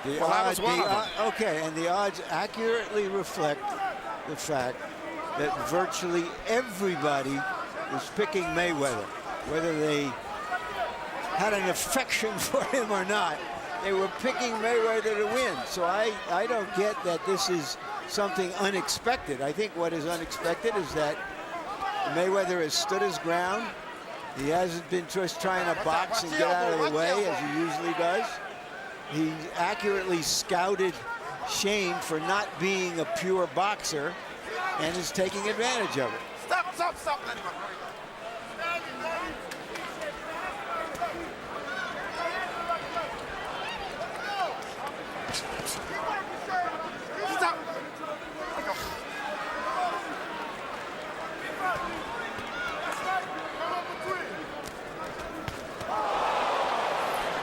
Speaker 6: I was one of them.
Speaker 7: Okay, and the odds accurately reflect the fact that virtually everybody is picking Mayweather, whether they had an affection for him or not. They were picking Mayweather to win. So I don't get that this is something unexpected. I think what is unexpected is that Mayweather has stood his ground. He hasn't been just trying to box and get out of the way as he usually does. he accurately scouted Shane for not being a pure boxer and is taking advantage of it.
Speaker 8: Stop.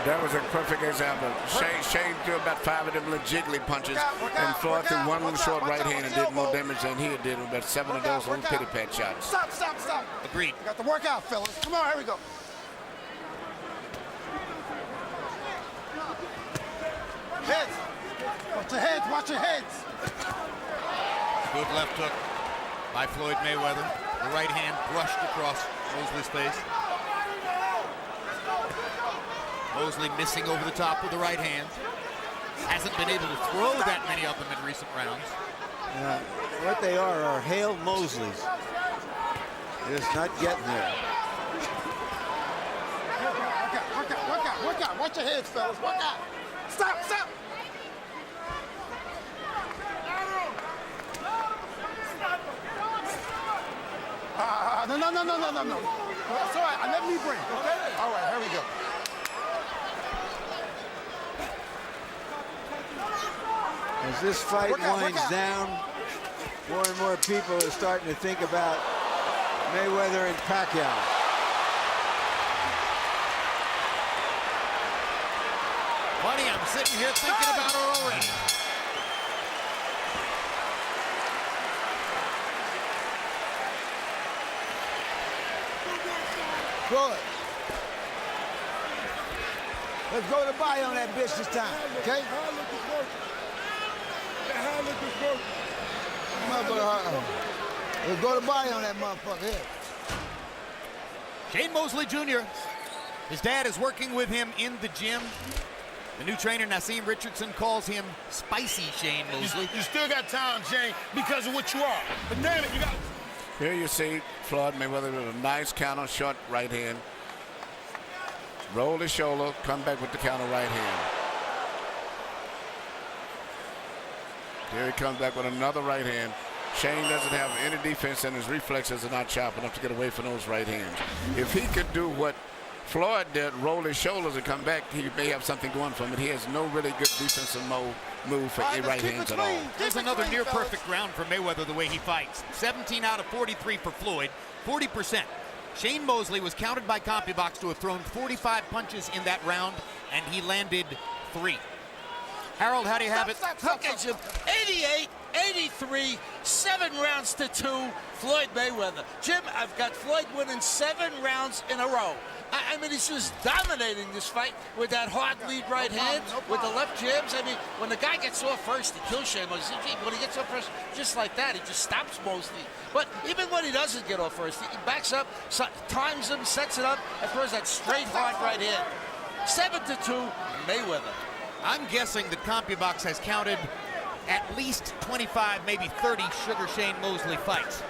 Speaker 6: That was a perfect example. Shane threw about 5 of them little jiggly punches, and Floyd threw one little short right hand and did more damage than he did with about 7 of those little pity pat shots.
Speaker 8: Stop.
Speaker 3: Agreed.
Speaker 8: Got the workout, fellas. Come on, here we go. Heads. Watch your heads.
Speaker 3: Good left hook by Floyd Mayweather. The right hand brushed across Mosley's face. Mosley missing over the top with the right hand. Hasn't been able to throw that many of them in recent rounds.
Speaker 7: What they are Hale Mosleys. Just not getting there.
Speaker 8: Work out. Watch your heads, fellas. Work out. Stop. No. That's all right. Let me break, okay? All right, here we go.
Speaker 7: As this fight winds down, more and more people are starting to think about Mayweather and Pacquiao.
Speaker 3: Buddy, I'm sitting here thinking about her already.
Speaker 9: Good. Let's go to the body on that bitch this time, okay? Let's go to the body on that motherfucker here.
Speaker 3: Shane Mosley Jr. His dad is working with him in the gym. The new trainer, Naseem Richardson, calls him Spicy Shane Mosley.
Speaker 10: You still got time, Shane, because of what you are. But damn it, you got...
Speaker 6: Here you see Floyd Mayweather with a nice counter short right hand. Roll his shoulder, come back with the counter right hand. Here he comes back with another right hand. Shane doesn't have any defense and his reflexes are not sharp enough to get away from those right hands. If he could do what Floyd did, roll his shoulders and come back, he may have something going for him, but he has no really good defensive move for right hands at all.
Speaker 3: There's another near perfect round for Mayweather the way he fights. 17 out of 43 for Floyd, 40%. Shane Mosley was counted by CompuBox to have thrown 45 punches in that round, and he landed 3. Harold, how do you have it?
Speaker 4: Okay, Jim. 88, 83, 7 rounds to 2, Floyd Mayweather. Jim, I've got Floyd winning 7 rounds in a row. I mean, he's just dominating this fight with that hard lead right hand, with the left jabs. I mean, when the guy gets off first, he kills Shane Mosley. When he gets off first, just like that, he just stops Mosley. But even when he doesn't get off first, he backs up, times him, sets it up, and throws that straight hard right hand. 7-2, Mayweather.
Speaker 3: I'm guessing that CompuBox has counted at least 25, maybe 30 Sugar Shane Mosley fights.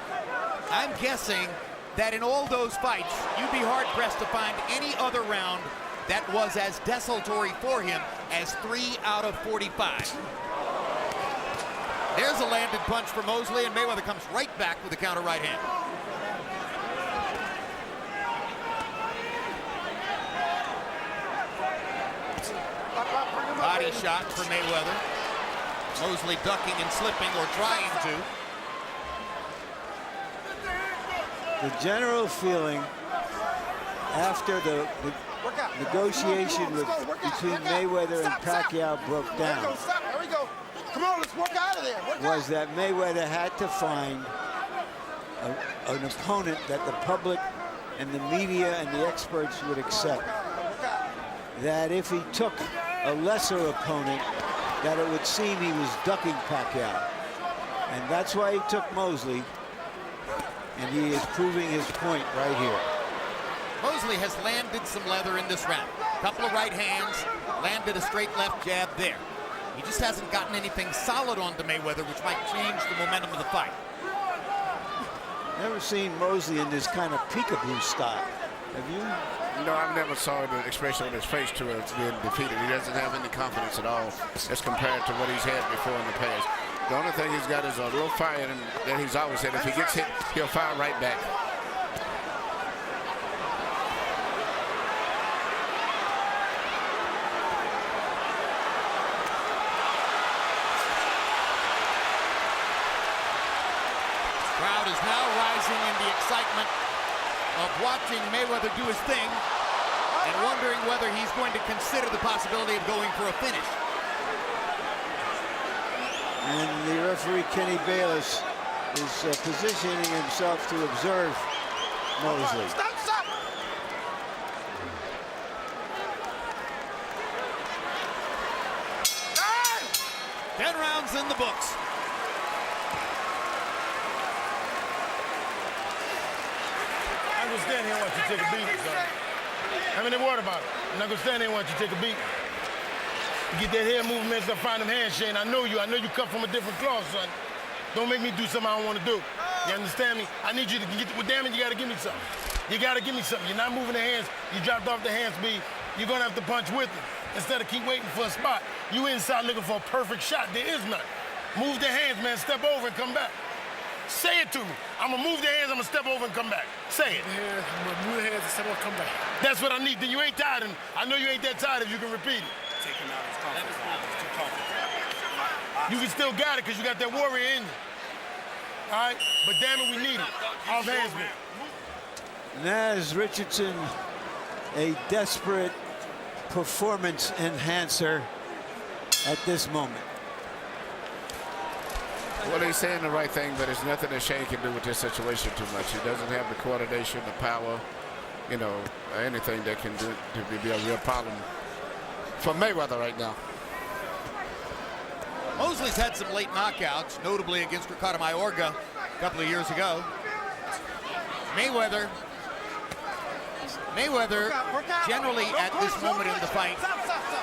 Speaker 3: I'm guessing that in all those fights, you'd be hard-pressed to find any other round that was as desultory for him as 3 out of 45. There's a landed punch for Mosley, and Mayweather comes right back with the counter right hand. Body shot for Mayweather. Mosley ducking and slipping, or trying to.
Speaker 7: The general feeling after the negotiation between Mayweather and Pacquiao broke down
Speaker 8: Come on, let's work out of there.
Speaker 7: was that Mayweather had to find an opponent that the public and the media and the experts would accept. That if he took a lesser opponent, that it would seem he was ducking Pacquiao. And that's why he took Mosley. And he is proving his point right here.
Speaker 3: Mosley has landed some leather in this round. Couple of right hands, landed a straight left jab there. He just hasn't gotten anything solid onto Mayweather, which might change the momentum of the fight.
Speaker 7: Never seen Mosley in this kind of peekaboo style. Have you?
Speaker 6: No, I've never saw the expression on his face to have been defeated. He doesn't have any confidence at all as compared to what he's had before in the past. The only thing he's got is a little fire that he's always had. If he gets hit, he'll fire right back.
Speaker 3: Crowd is now rising in the excitement of watching Mayweather do his thing and wondering whether he's going to consider the possibility of going for a finish.
Speaker 7: And the referee, Kenny Bayless, is positioning himself to observe Mosley.
Speaker 8: Stop, stop.
Speaker 3: 10 rounds in the books.
Speaker 10: I'm gonna stand here and watch you take a beating, son. I mean, worried about it. I'm not gonna stand here and watch you take a beating. You get that head movement, start finding them hands, Shane. I know you come from a different cloth, son. Don't make me do something I don't want to do. You understand me? I need you to get, well, damn it, you gotta give me something. You gotta give me something. You're not moving the hands. You dropped off the hand speed. You're gonna have to punch with it. Instead of keep waiting for a spot. You inside looking for a perfect shot. There is none. Move the hands, man. Step over and come back. Say it to me. I'm gonna move the hands, I'm gonna step over and come back. Say it.
Speaker 11: Yeah, I'm gonna move the hands and step over and come back.
Speaker 10: That's what I need. Then you ain't tired, and I know you ain't that tired if you can repeat it.
Speaker 11: Take him out of his comfort zone. It's too comfortable.
Speaker 10: You can still got it because you got that warrior in you. All right? But damn it, we need it. Off hands, man.
Speaker 7: Naz Richardson, a desperate performance enhancer at this moment.
Speaker 6: Well, he's saying the right thing, but there's nothing that Shane can do with this situation too much. He doesn't have the coordination, the power, you know, anything that can do to be a real problem for Mayweather right now.
Speaker 3: Mosley's had some late knockouts, notably against Ricardo Mayorga a couple of years ago. Mayweather generally at this moment in the fight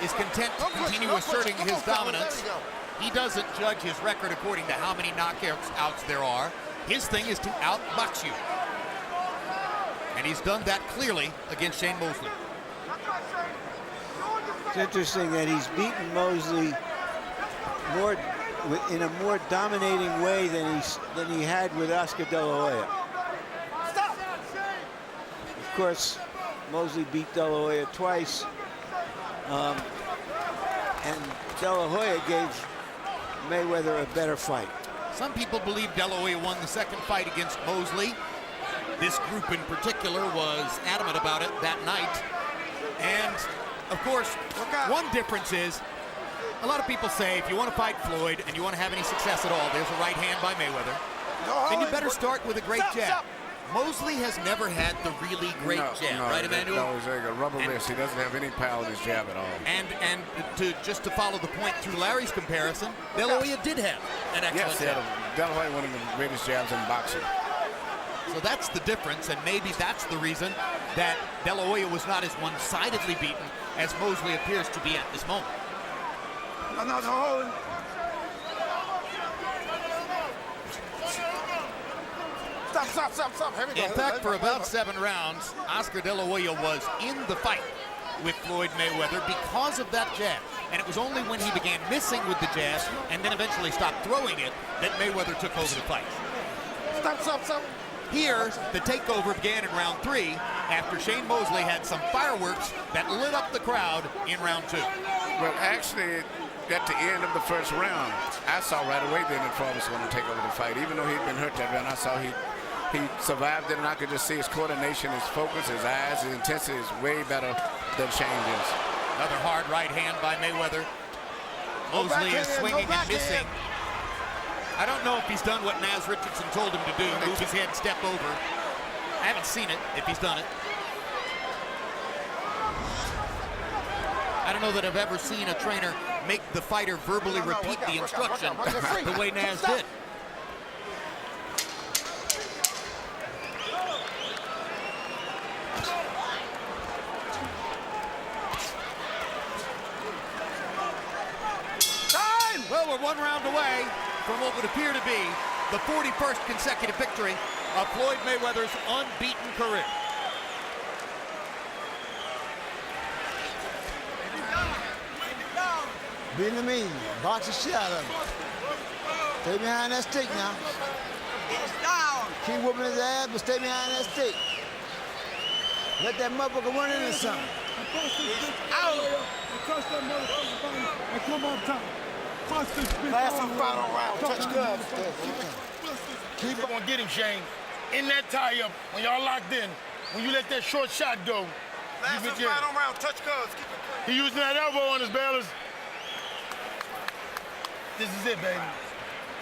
Speaker 3: is content to continue asserting his dominance. He doesn't judge his record according to how many knockouts there are. His thing is to outbox you. And he's done that clearly against Shane Mosley.
Speaker 7: It's interesting that he's beaten Mosley in a more dominating way than he had with Oscar De La Hoya. Of course, Mosley beat De La Hoya twice, and De La Hoya gave Mayweather a better fight.
Speaker 3: Some people believe De La Hoya won the second fight against Mosley. This group in particular was adamant about it that night. And of course, one difference is a lot of people say if you want to fight Floyd and you want to have any success at all, there's a right hand by Mayweather. Then you better start with a great jab. Mosley has never had the really great jab, right, Emmanuel?
Speaker 6: No, he's like a rubber wrist. He doesn't have any power in his jab at all.
Speaker 3: And just to follow the point through Larry's comparison, De La Hoya did have an excellent jab.
Speaker 6: De La Hoya one of the greatest jabs in boxing.
Speaker 3: So that's the difference, and maybe that's the reason that De La Hoya was not as one-sidedly beaten as Mosley appears to be at this moment.
Speaker 8: Stop. Here we go.
Speaker 3: In fact, for about 7 rounds, Oscar De La Hoya was in the fight with Floyd Mayweather because of that jab. And it was only when he began missing with the jab and then eventually stopped throwing it that Mayweather took over the fight.
Speaker 8: Stop.
Speaker 3: Here, the takeover began in round 3 after Shane Mosley had some fireworks that lit up the crowd in round 2.
Speaker 6: Well, actually, at the end of the first round, I saw right away then that Floyd was going to take over the fight. Even though he'd been hurt that round, I saw he survived it, and I could just see his coordination, his focus, his eyes, his intensity is way better than Shane is.
Speaker 3: Another hard right hand by Mayweather. Mosley is swinging and missing. I don't know if he's done what Naz Richardson told him to do, move his head, step over. I haven't seen it, if he's done it. I don't know that I've ever seen a trainer make the fighter verbally repeat the instruction the way Naz did. Well, we're 1 round away from what would appear to be the 41st consecutive victory of Floyd Mayweather's unbeaten career.
Speaker 9: Beating him easy. Box the shit out of him. Stay behind that stick now.
Speaker 8: It's down.
Speaker 9: Keep whooping his ass, but stay behind that stick. Let that motherfucker run into something.
Speaker 8: Out.
Speaker 10: Last and final round. Touch gloves.
Speaker 4: Keep
Speaker 10: on getting Shane. In that tie-up, when y'all locked in, when you let that short shot go,
Speaker 8: Last and final round. Touch gloves. Keep it clean.
Speaker 10: he using that elbow on his bailers. This is it, baby.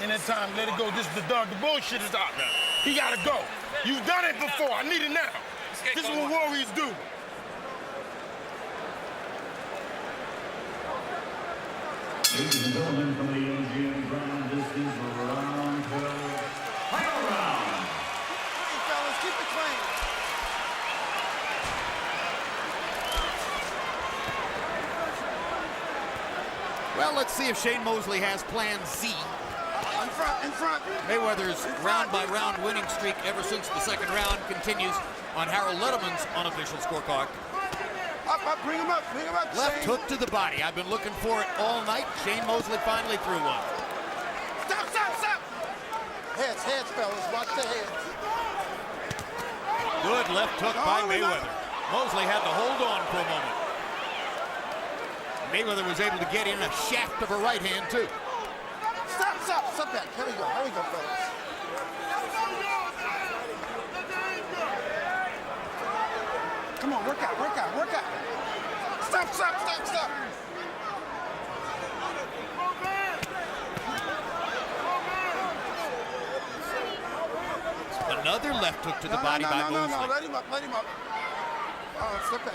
Speaker 10: In that time, let it go. This is the dog. The bullshit is out now. He gotta go. You've done it before. I need it now. This is what warriors do.
Speaker 1: Ladies and gentlemen, from the MGM Grand, this is round 12. Final round.
Speaker 8: Clean, fellas. Keep it clean.
Speaker 3: Well, let's see if Shane Mosley has plan Z.
Speaker 8: In front, in front.
Speaker 3: Mayweather's round-by-round winning streak ever since the second round continues on Harold Letterman's unofficial scorecard.
Speaker 8: Up, bring him up,
Speaker 3: Left
Speaker 8: Shane.
Speaker 3: hook to the body. I've been looking for it all night. Shane Mosley finally threw one.
Speaker 8: Stop. Heads, fellas. Watch the heads.
Speaker 3: Good left hook by Mayweather. Mosley had to hold on for a moment. Mayweather was able to get in a shaft of a right hand, too.
Speaker 8: Stop back. Here we go, fellas. Come on, work out. Stop.
Speaker 3: Another left hook to the body by Mosley.
Speaker 8: No, let him up.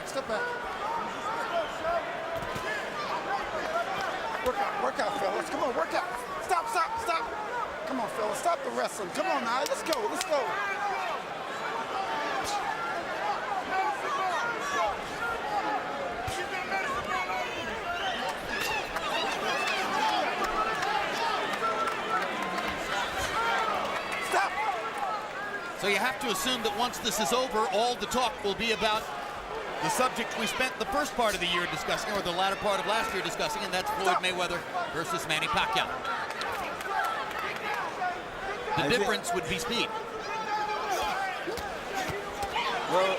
Speaker 8: Step back. Work out, fellas. Come on, work out. Stop. Come on, fellas. Stop the wrestling. Come on now. Let's go. Stop.
Speaker 3: So you have to assume that once this is over, all the talk will be about the subject we spent the first part of the year discussing, or the latter part of last year discussing, and that's Floyd Mayweather versus Manny Pacquiao. The difference would be speed.
Speaker 7: Well,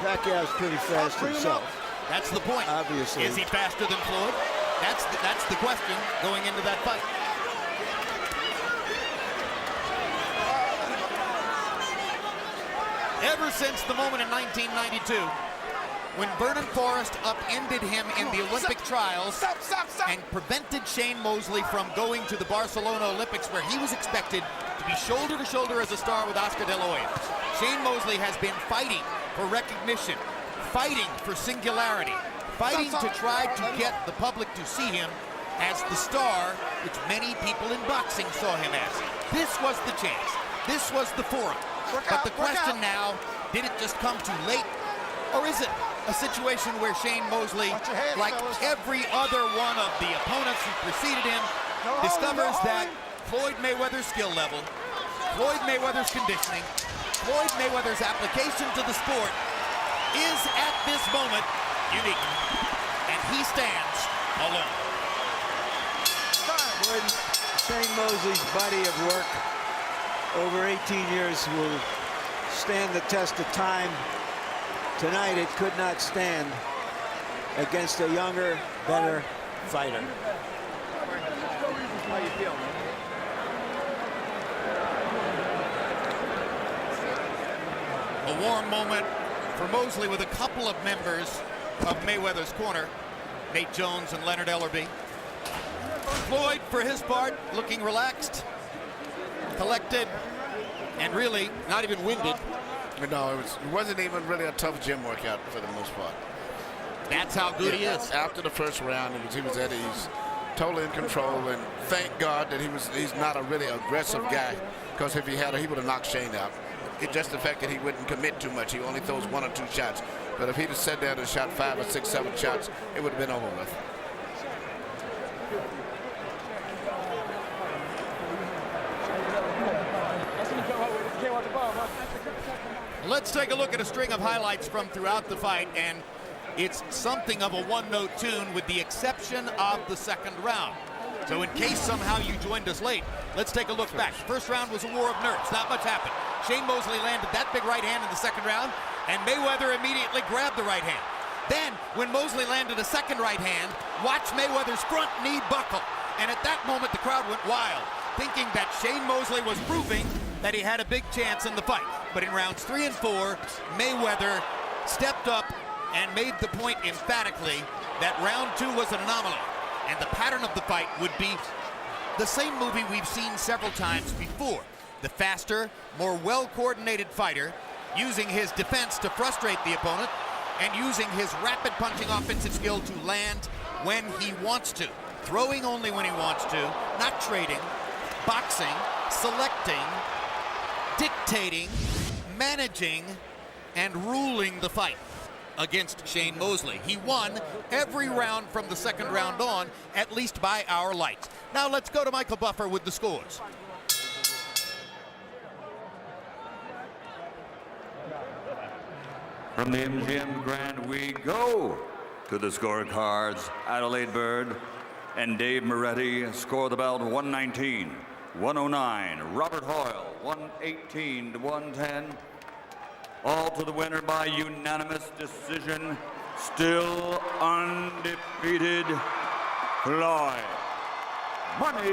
Speaker 7: Pacquiao's pretty fast himself.
Speaker 3: That's the point.
Speaker 7: Obviously.
Speaker 3: Is he faster than Floyd? That's the question going into that fight. Ever since the moment in 1992 when Vernon Forrest upended him in the Olympic trials and prevented Shane Mosley from going to the Barcelona Olympics, where he was expected to be shoulder to shoulder as a star with Oscar De La Hoya. Shane Mosley has been fighting for recognition, fighting for singularity, fighting to try to get the public to see him as the star which many people in boxing saw him as. This was the chance. This was the forum. But the question now, did it just come too late? Or is it a situation where Shane Mosley, like every other one of the opponents who preceded him, discovers that Floyd Mayweather's skill level, Floyd Mayweather's conditioning, Floyd Mayweather's application to the sport is at this moment unique. And he stands alone.
Speaker 7: Shane Mosley's body of work over 18 years will stand the test of time. Tonight, it could not stand against a younger, better fighter.
Speaker 8: How you feel, man?
Speaker 3: A warm moment for Mosley with a couple of members of Mayweather's corner, Nate Jones and Leonard Ellerby. Floyd, for his part, looking relaxed, collected, and really not even winded.
Speaker 6: No, it wasn't even really a tough gym workout for the most part.
Speaker 3: That's how good he is.
Speaker 6: After the first round, he was at ease, totally in control, and thank God that he's not a really aggressive guy, because if he had, he would have knocked Shane out. It's just the fact that he wouldn't commit too much. He only throws 1 or 2 shots. But if he'd have sat there and shot 5 or 6, 7 shots, it would have been over with.
Speaker 3: Let's take a look at a string of highlights from throughout the fight, and It's something of a one-note tune with the exception of the second round. So in case somehow you joined us late, let's take a look back. The first round was a war of nerves. Not much happened. Shane Mosley landed that big right hand in the second round, and Mayweather immediately grabbed the right hand. Then, when Mosley landed a second right hand, watch Mayweather's front knee buckle. And at that moment, the crowd went wild, thinking that Shane Mosley was proving that he had a big chance in the fight. But in rounds 3 and 4, Mayweather stepped up and made the point emphatically that round 2 was an anomaly. And the pattern of the fight would be the same movie we've seen several times before. The faster, more well-coordinated fighter using his defense to frustrate the opponent and using his rapid punching offensive skill to land when he wants to. Throwing only when he wants to, not trading, boxing, selecting, dictating, managing, and ruling the fight against Shane Mosley. He won every round from the second round on, at least by our lights. Now let's go to Michael Buffer with the scores.
Speaker 1: From the MGM Grand, we go to the scorecards. Adelaide Bird and Dave Moretti score the bout 119, 109. Robert Hoyle, 118 to 110. All to the winner by unanimous decision. Still undefeated, Floyd Money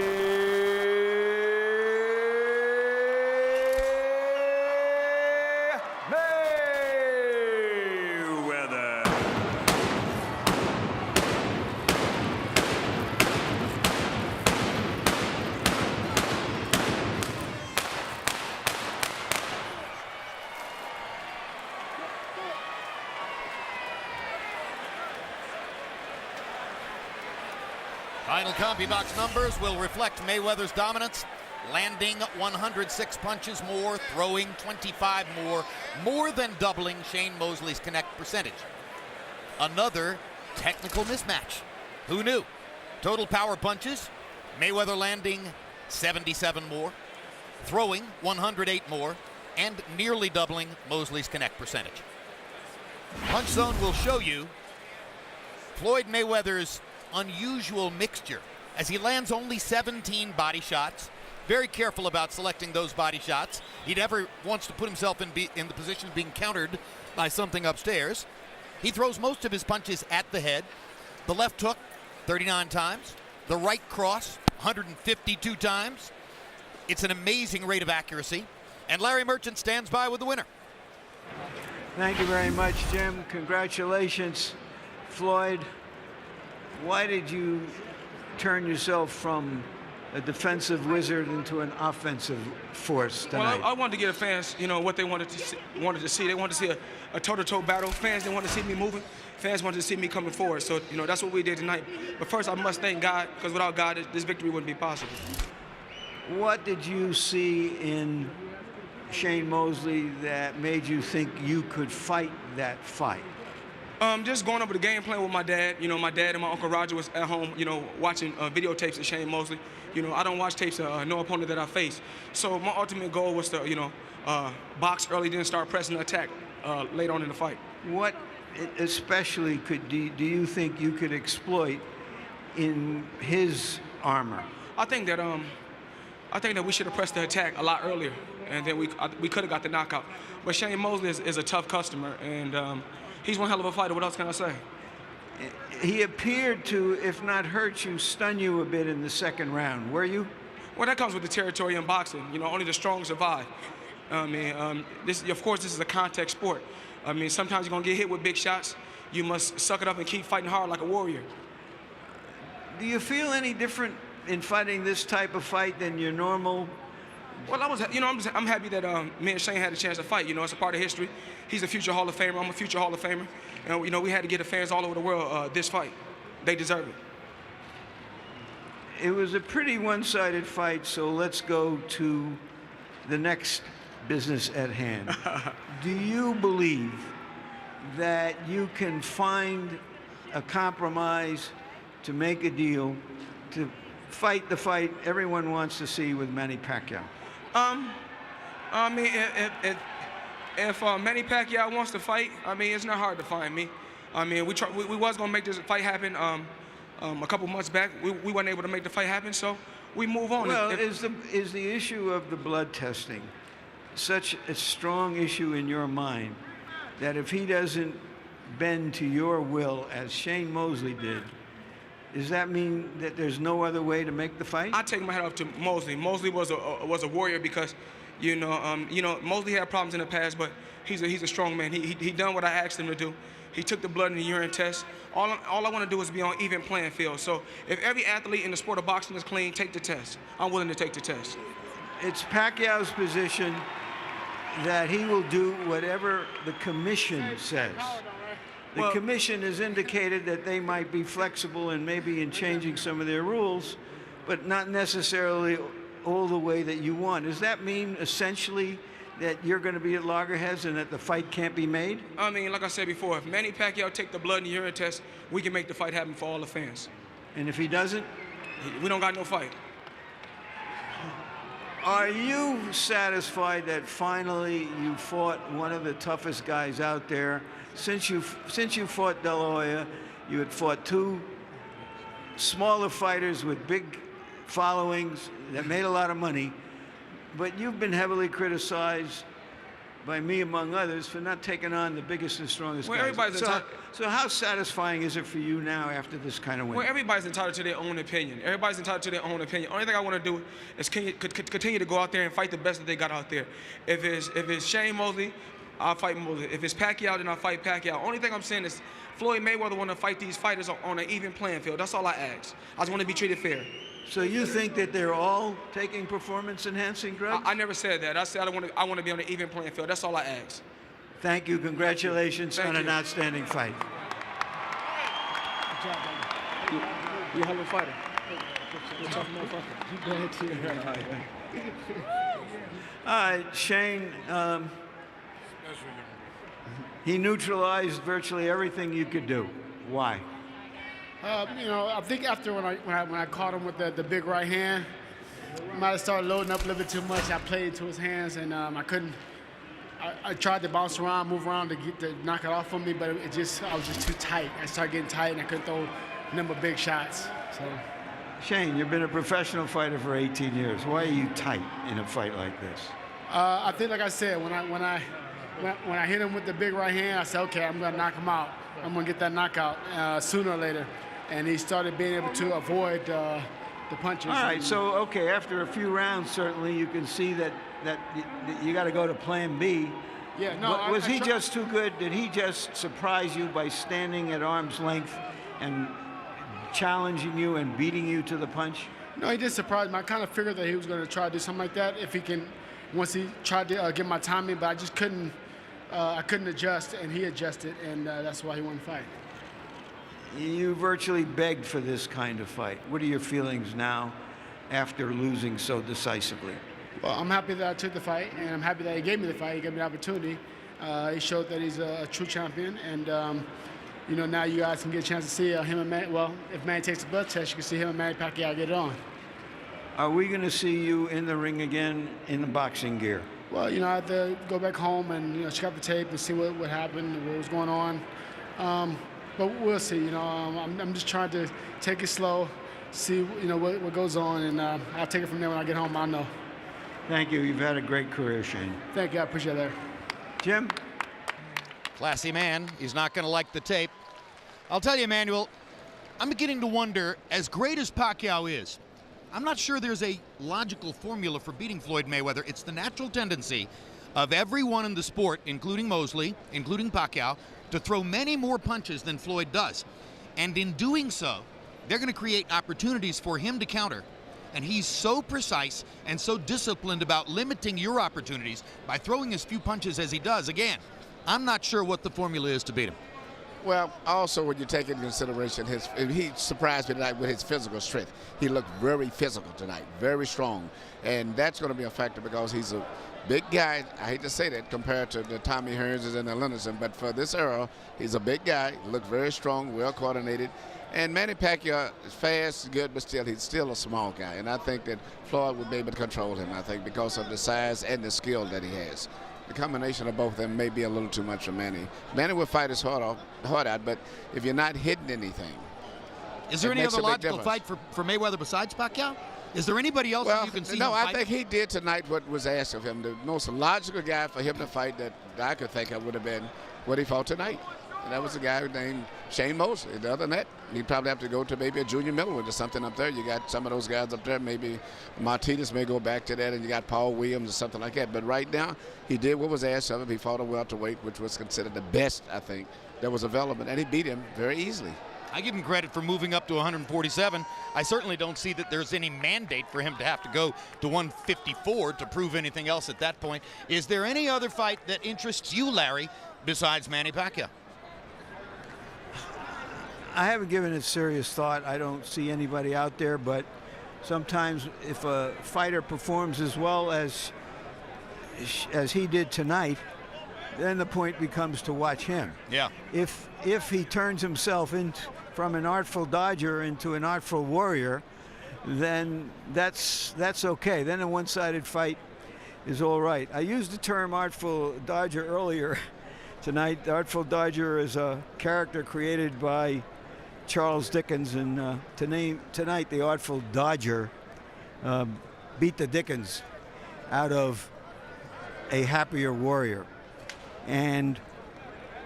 Speaker 1: Mayweather.
Speaker 3: Final CompuBox numbers will reflect Mayweather's dominance, landing 106 punches more, throwing 25 more than doubling Shane Mosley's connect percentage. Another technical mismatch. Who knew? Total power punches, Mayweather landing 77 more, throwing 108 more, and nearly doubling Mosley's connect percentage. Punch Zone will show you Floyd Mayweather's unusual mixture as he lands only 17 body shots. Very careful about selecting those body shots. He never wants to put himself in the position of being countered by something upstairs. He throws most of his punches at the head. The left hook, 39 times. The right cross, 152 times. It's an amazing rate of accuracy. And Larry Merchant stands by with the winner.
Speaker 7: Thank you very much, Jim. Congratulations, Floyd. Why did you turn yourself from a defensive wizard into an offensive force tonight?
Speaker 12: Well, I wanted to give the fans, what they wanted to see. They wanted to see a toe-to-toe battle. Fans didn't want to see me moving. Fans wanted to see me coming forward. So, that's what we did tonight. But first, I must thank God, because without God, this victory wouldn't be possible.
Speaker 7: What did you see in Shane Mosley that made you think you could fight that fight?
Speaker 12: Just going over the game plan with my dad. My dad and my Uncle Roger was at home, watching videotapes of Shane Mosley. I don't watch tapes of no opponent that I face. So my ultimate goal was to, box early, then start pressing the attack later on in the fight.
Speaker 7: What especially do you think you could exploit in his armor?
Speaker 12: I think that we should have pressed the attack a lot earlier, and then we could have got the knockout. But Shane Mosley is a tough customer, and he's one hell of a fighter. What else can I say?
Speaker 7: He appeared to, if not hurt you, stun you a bit in the second round. Were you?
Speaker 12: Well, that comes with the territory in boxing. Only the strong survive. Of course, this is a contact sport. Sometimes you're going to get hit with big shots. You must suck it up and keep fighting hard like a warrior.
Speaker 7: Do you feel any different in fighting this type of fight than your normal?
Speaker 12: Well, I'm happy that me and Shane had a chance to fight. It's a part of history. He's a future Hall of Famer. I'm a future Hall of Famer. And, we had to get the fans all over the world this fight. They deserve it.
Speaker 7: It was a pretty one-sided fight, so let's go to the next business at hand. Do you believe that you can find a compromise to make a deal to fight the fight everyone wants to see with Manny Pacquiao?
Speaker 12: If Manny Pacquiao wants to fight, it's not hard to find me. I mean, we was gonna make this fight happen a couple months back. We weren't able to make the fight happen, so we move on.
Speaker 7: Well, is the issue of the blood testing such a strong issue in your mind that if he doesn't bend to your will as Shane Mosley did, does that mean that there's no other way to make the fight?
Speaker 12: I take my hat off to Mosley. Mosley was a warrior because, Mosley had problems in the past, but he's a strong man. He done what I asked him to do. He took the blood and the urine test. All I want to do is be on even playing field. So if every athlete in the sport of boxing is clean, take the test. I'm willing to take the test.
Speaker 7: It's Pacquiao's position that he will do whatever the commission says. The commission has indicated that they might be flexible and maybe in changing some of their rules, but not necessarily all the way that you want. Does that mean essentially that you're going to be at loggerheads and that the fight can't be made?
Speaker 12: I mean, like I said before, if Manny Pacquiao take the blood and urine test, we can make the fight happen for all the fans.
Speaker 7: And if he doesn't?
Speaker 12: We don't got no fight.
Speaker 7: Are you satisfied that finally you fought one of the toughest guys out there? Since you fought De La Hoya, you had fought two smaller fighters with big followings that made a lot of money, but you've been heavily criticized by me, among others, for not taking on the biggest and strongest guys. So how satisfying is it for you now after this kind of win?
Speaker 12: Well, everybody's entitled to their own opinion. Everybody's entitled to their own opinion. Only thing I want to do is continue to go out there and fight the best that they got out there. If it's Shane Mosley, I'll fight Mosley. If it's Pacquiao, then I'll fight Pacquiao. Only thing I'm saying is Floyd Mayweather want to fight these fighters on an even playing field. That's all I ask. I just want to be treated fair.
Speaker 7: So you think that they're all taking performance-enhancing drugs?
Speaker 12: I never said that. I said I want to be on an even playing field. That's all I ask.
Speaker 7: Thank you. Congratulations on an outstanding fight.
Speaker 12: Good job, buddy. You're a hell of a fighter. You're a tough motherfucker. Go ahead, too.
Speaker 7: All right, Shane. He neutralized virtually everything you could do. Why?
Speaker 13: I think after when I caught him with the big right hand, I might have started loading up a little bit too much. I played into his hands, and I couldn't. I tried to bounce around, move around to knock it off of me, but I was just too tight. I started getting tight, and I couldn't throw a number of big shots. So,
Speaker 7: Shane, you've been a professional fighter for 18 years. Why are you tight in a fight like this?
Speaker 13: I think, like I said, when I hit him with the big right hand, I said, okay, I'm gonna knock him out. I'm gonna get that knockout sooner or later. And he started being able to avoid the punches.
Speaker 7: All right, so, okay, after a few rounds, certainly you can see that you got to go to plan B.
Speaker 13: Yeah, no.
Speaker 7: Was he just too good? Did he just surprise you by standing at arm's length and challenging you and beating you to the punch?
Speaker 13: No, he did surprise me. I kind of figured that he was going to try to do something like that if he can, once he tried to get my timing, but I just couldn't. I couldn't adjust, and he adjusted, and that's why he won the fight.
Speaker 7: You virtually begged for this kind of fight. What are your feelings now after losing so decisively?
Speaker 13: Well, I'm happy that I took the fight, and I'm happy that he gave me the fight. He gave me the opportunity. He showed that he's a true champion, and now you guys can get a chance to see him and Manny. Well, if Manny takes the blood test, you can see him and Manny Pacquiao get it on.
Speaker 7: Are we going to see you in the ring again in the boxing gear?
Speaker 13: Well, I have to go back home and check out the tape and see what happened, what was going on. But we'll see. I'm just trying to take it slow, see what goes on, and I'll take it from there when I get home. I'll know.
Speaker 7: Thank you. You've had a great career, Shane.
Speaker 13: Thank you. I appreciate that.
Speaker 7: Jim?
Speaker 3: Classy man. He's not going to like the tape. I'll tell you, Emmanuel, I'm beginning to wonder, as great as Pacquiao is, I'm not sure there's a logical formula for beating Floyd Mayweather. It's the natural tendency of everyone in the sport, including Mosley, including Pacquiao, to throw many more punches than Floyd does. And in doing so, they're going to create opportunities for him to counter. And he's so precise and so disciplined about limiting your opportunities by throwing as few punches as he does. Again, I'm not sure what the formula is to beat him.
Speaker 6: Well, also when you take into consideration he surprised me tonight with his physical strength. He looked very physical tonight, very strong. And that's going to be a factor because he's a big guy. I hate to say that compared to the Tommy Hearns and the Lenderson, but for this era, he's a big guy, looked very strong, well coordinated. And Manny Pacquiao is fast, good, but he's still a small guy. And I think that Floyd would be able to control him, I think, because of the size and the skill that he has. the combination of both of them may be a little too much for Manny. Manny will fight his heart out, but if you're not hitting anything,
Speaker 3: is there any other logical fight for Mayweather besides Pacquiao? Is there anybody else that you can see?
Speaker 6: No, I think he did tonight what was asked of him. The most logical guy for him to fight that I could think of would have been what he fought tonight. And that was a guy named Shane Mosley. Other than that, he'd probably have to go to maybe a Junior Middleweight or something up there. You got some of those guys up there. Maybe Martinez may go back to that, and you got Paul Williams or something like that. But right now, he did what was asked of him. He fought a welterweight, which was considered the best, I think, that was available. And he beat him very easily.
Speaker 3: I give him credit for moving up to 147. I certainly don't see that there's any mandate for him to have to go to 154 to prove anything else at that point. Is there any other fight that interests you, Larry, besides Manny Pacquiao?
Speaker 7: I haven't given it serious thought. I don't see anybody out there, but sometimes if a fighter performs as well as he did tonight, then the point becomes to watch him.
Speaker 3: Yeah.
Speaker 7: If he turns himself from an artful dodger into an artful warrior, then that's okay. Then a one-sided fight is all right. I used the term artful dodger earlier tonight. The Artful Dodger is a character created by Charles Dickens, and tonight the Artful Dodger beat the Dickens out of a happier warrior and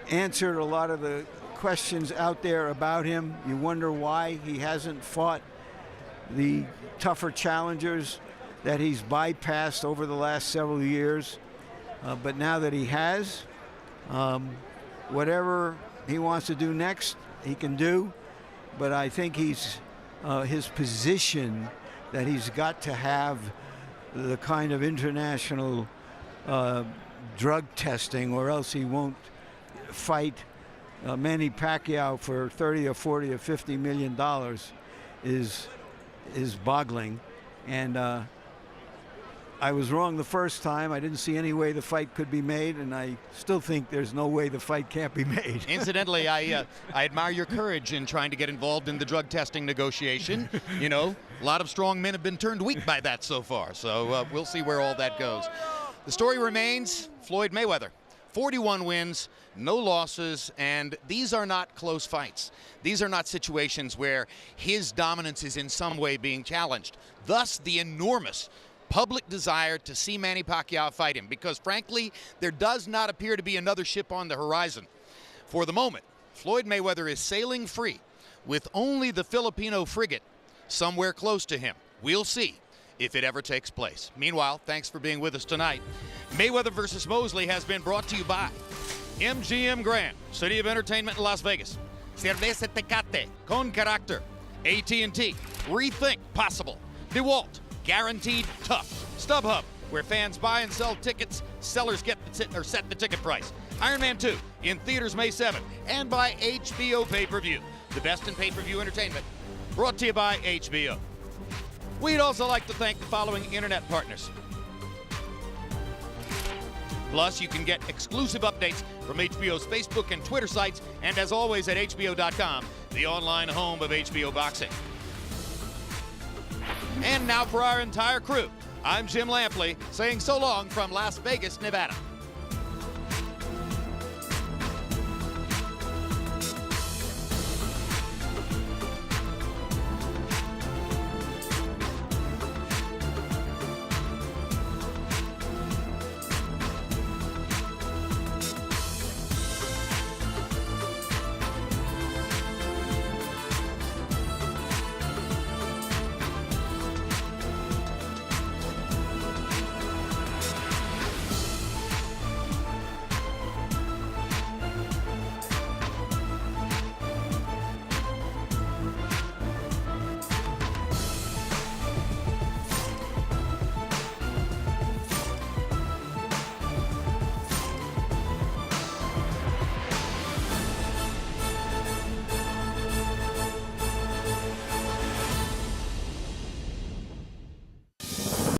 Speaker 7: answered a lot of the questions out there about him. You wonder why he hasn't fought the tougher challengers that he's bypassed over the last several years. But now that he has, whatever he wants to do next, he can do. But I think his position that he's got to have the kind of international drug testing, or else he won't fight Manny Pacquiao for 30 or 40 or 50 million dollars is boggling. And I was wrong the first time. I didn't see any way the fight could be made, and I still think there's no way the fight can't be made.
Speaker 3: Incidentally, I admire your courage in trying to get involved in the drug testing negotiation. You know, a lot of strong men have been turned weak by that so far, so we'll see where all that goes. The story remains Floyd Mayweather. 41 wins, no losses, and these are not close fights. These are not situations where his dominance is in some way being challenged. Thus, the enormous public desire to see Manny Pacquiao fight him, because frankly, there does not appear to be another ship on the horizon. For the moment, Floyd Mayweather is sailing free with only the Filipino frigate somewhere close to him. We'll see if it ever takes place. Meanwhile, thanks for being with us tonight. Mayweather versus Mosley has been brought to you by MGM Grand, City of Entertainment in Las Vegas. Cerveza Tecate, con carácter. AT&T, rethink possible. DeWalt, guaranteed tough. StubHub, where fans buy and sell tickets, sellers get set the ticket price. Iron Man 2 in theaters May 7th, and by HBO Pay-Per-View, the best in pay-per-view entertainment, brought to you by HBO. We'd also like to thank the following internet partners. Plus, you can get exclusive updates from HBO's Facebook and Twitter sites, and as always at HBO.com, the online home of HBO Boxing. And now for our entire crew, I'm Jim Lampley saying so long from Las Vegas, Nevada.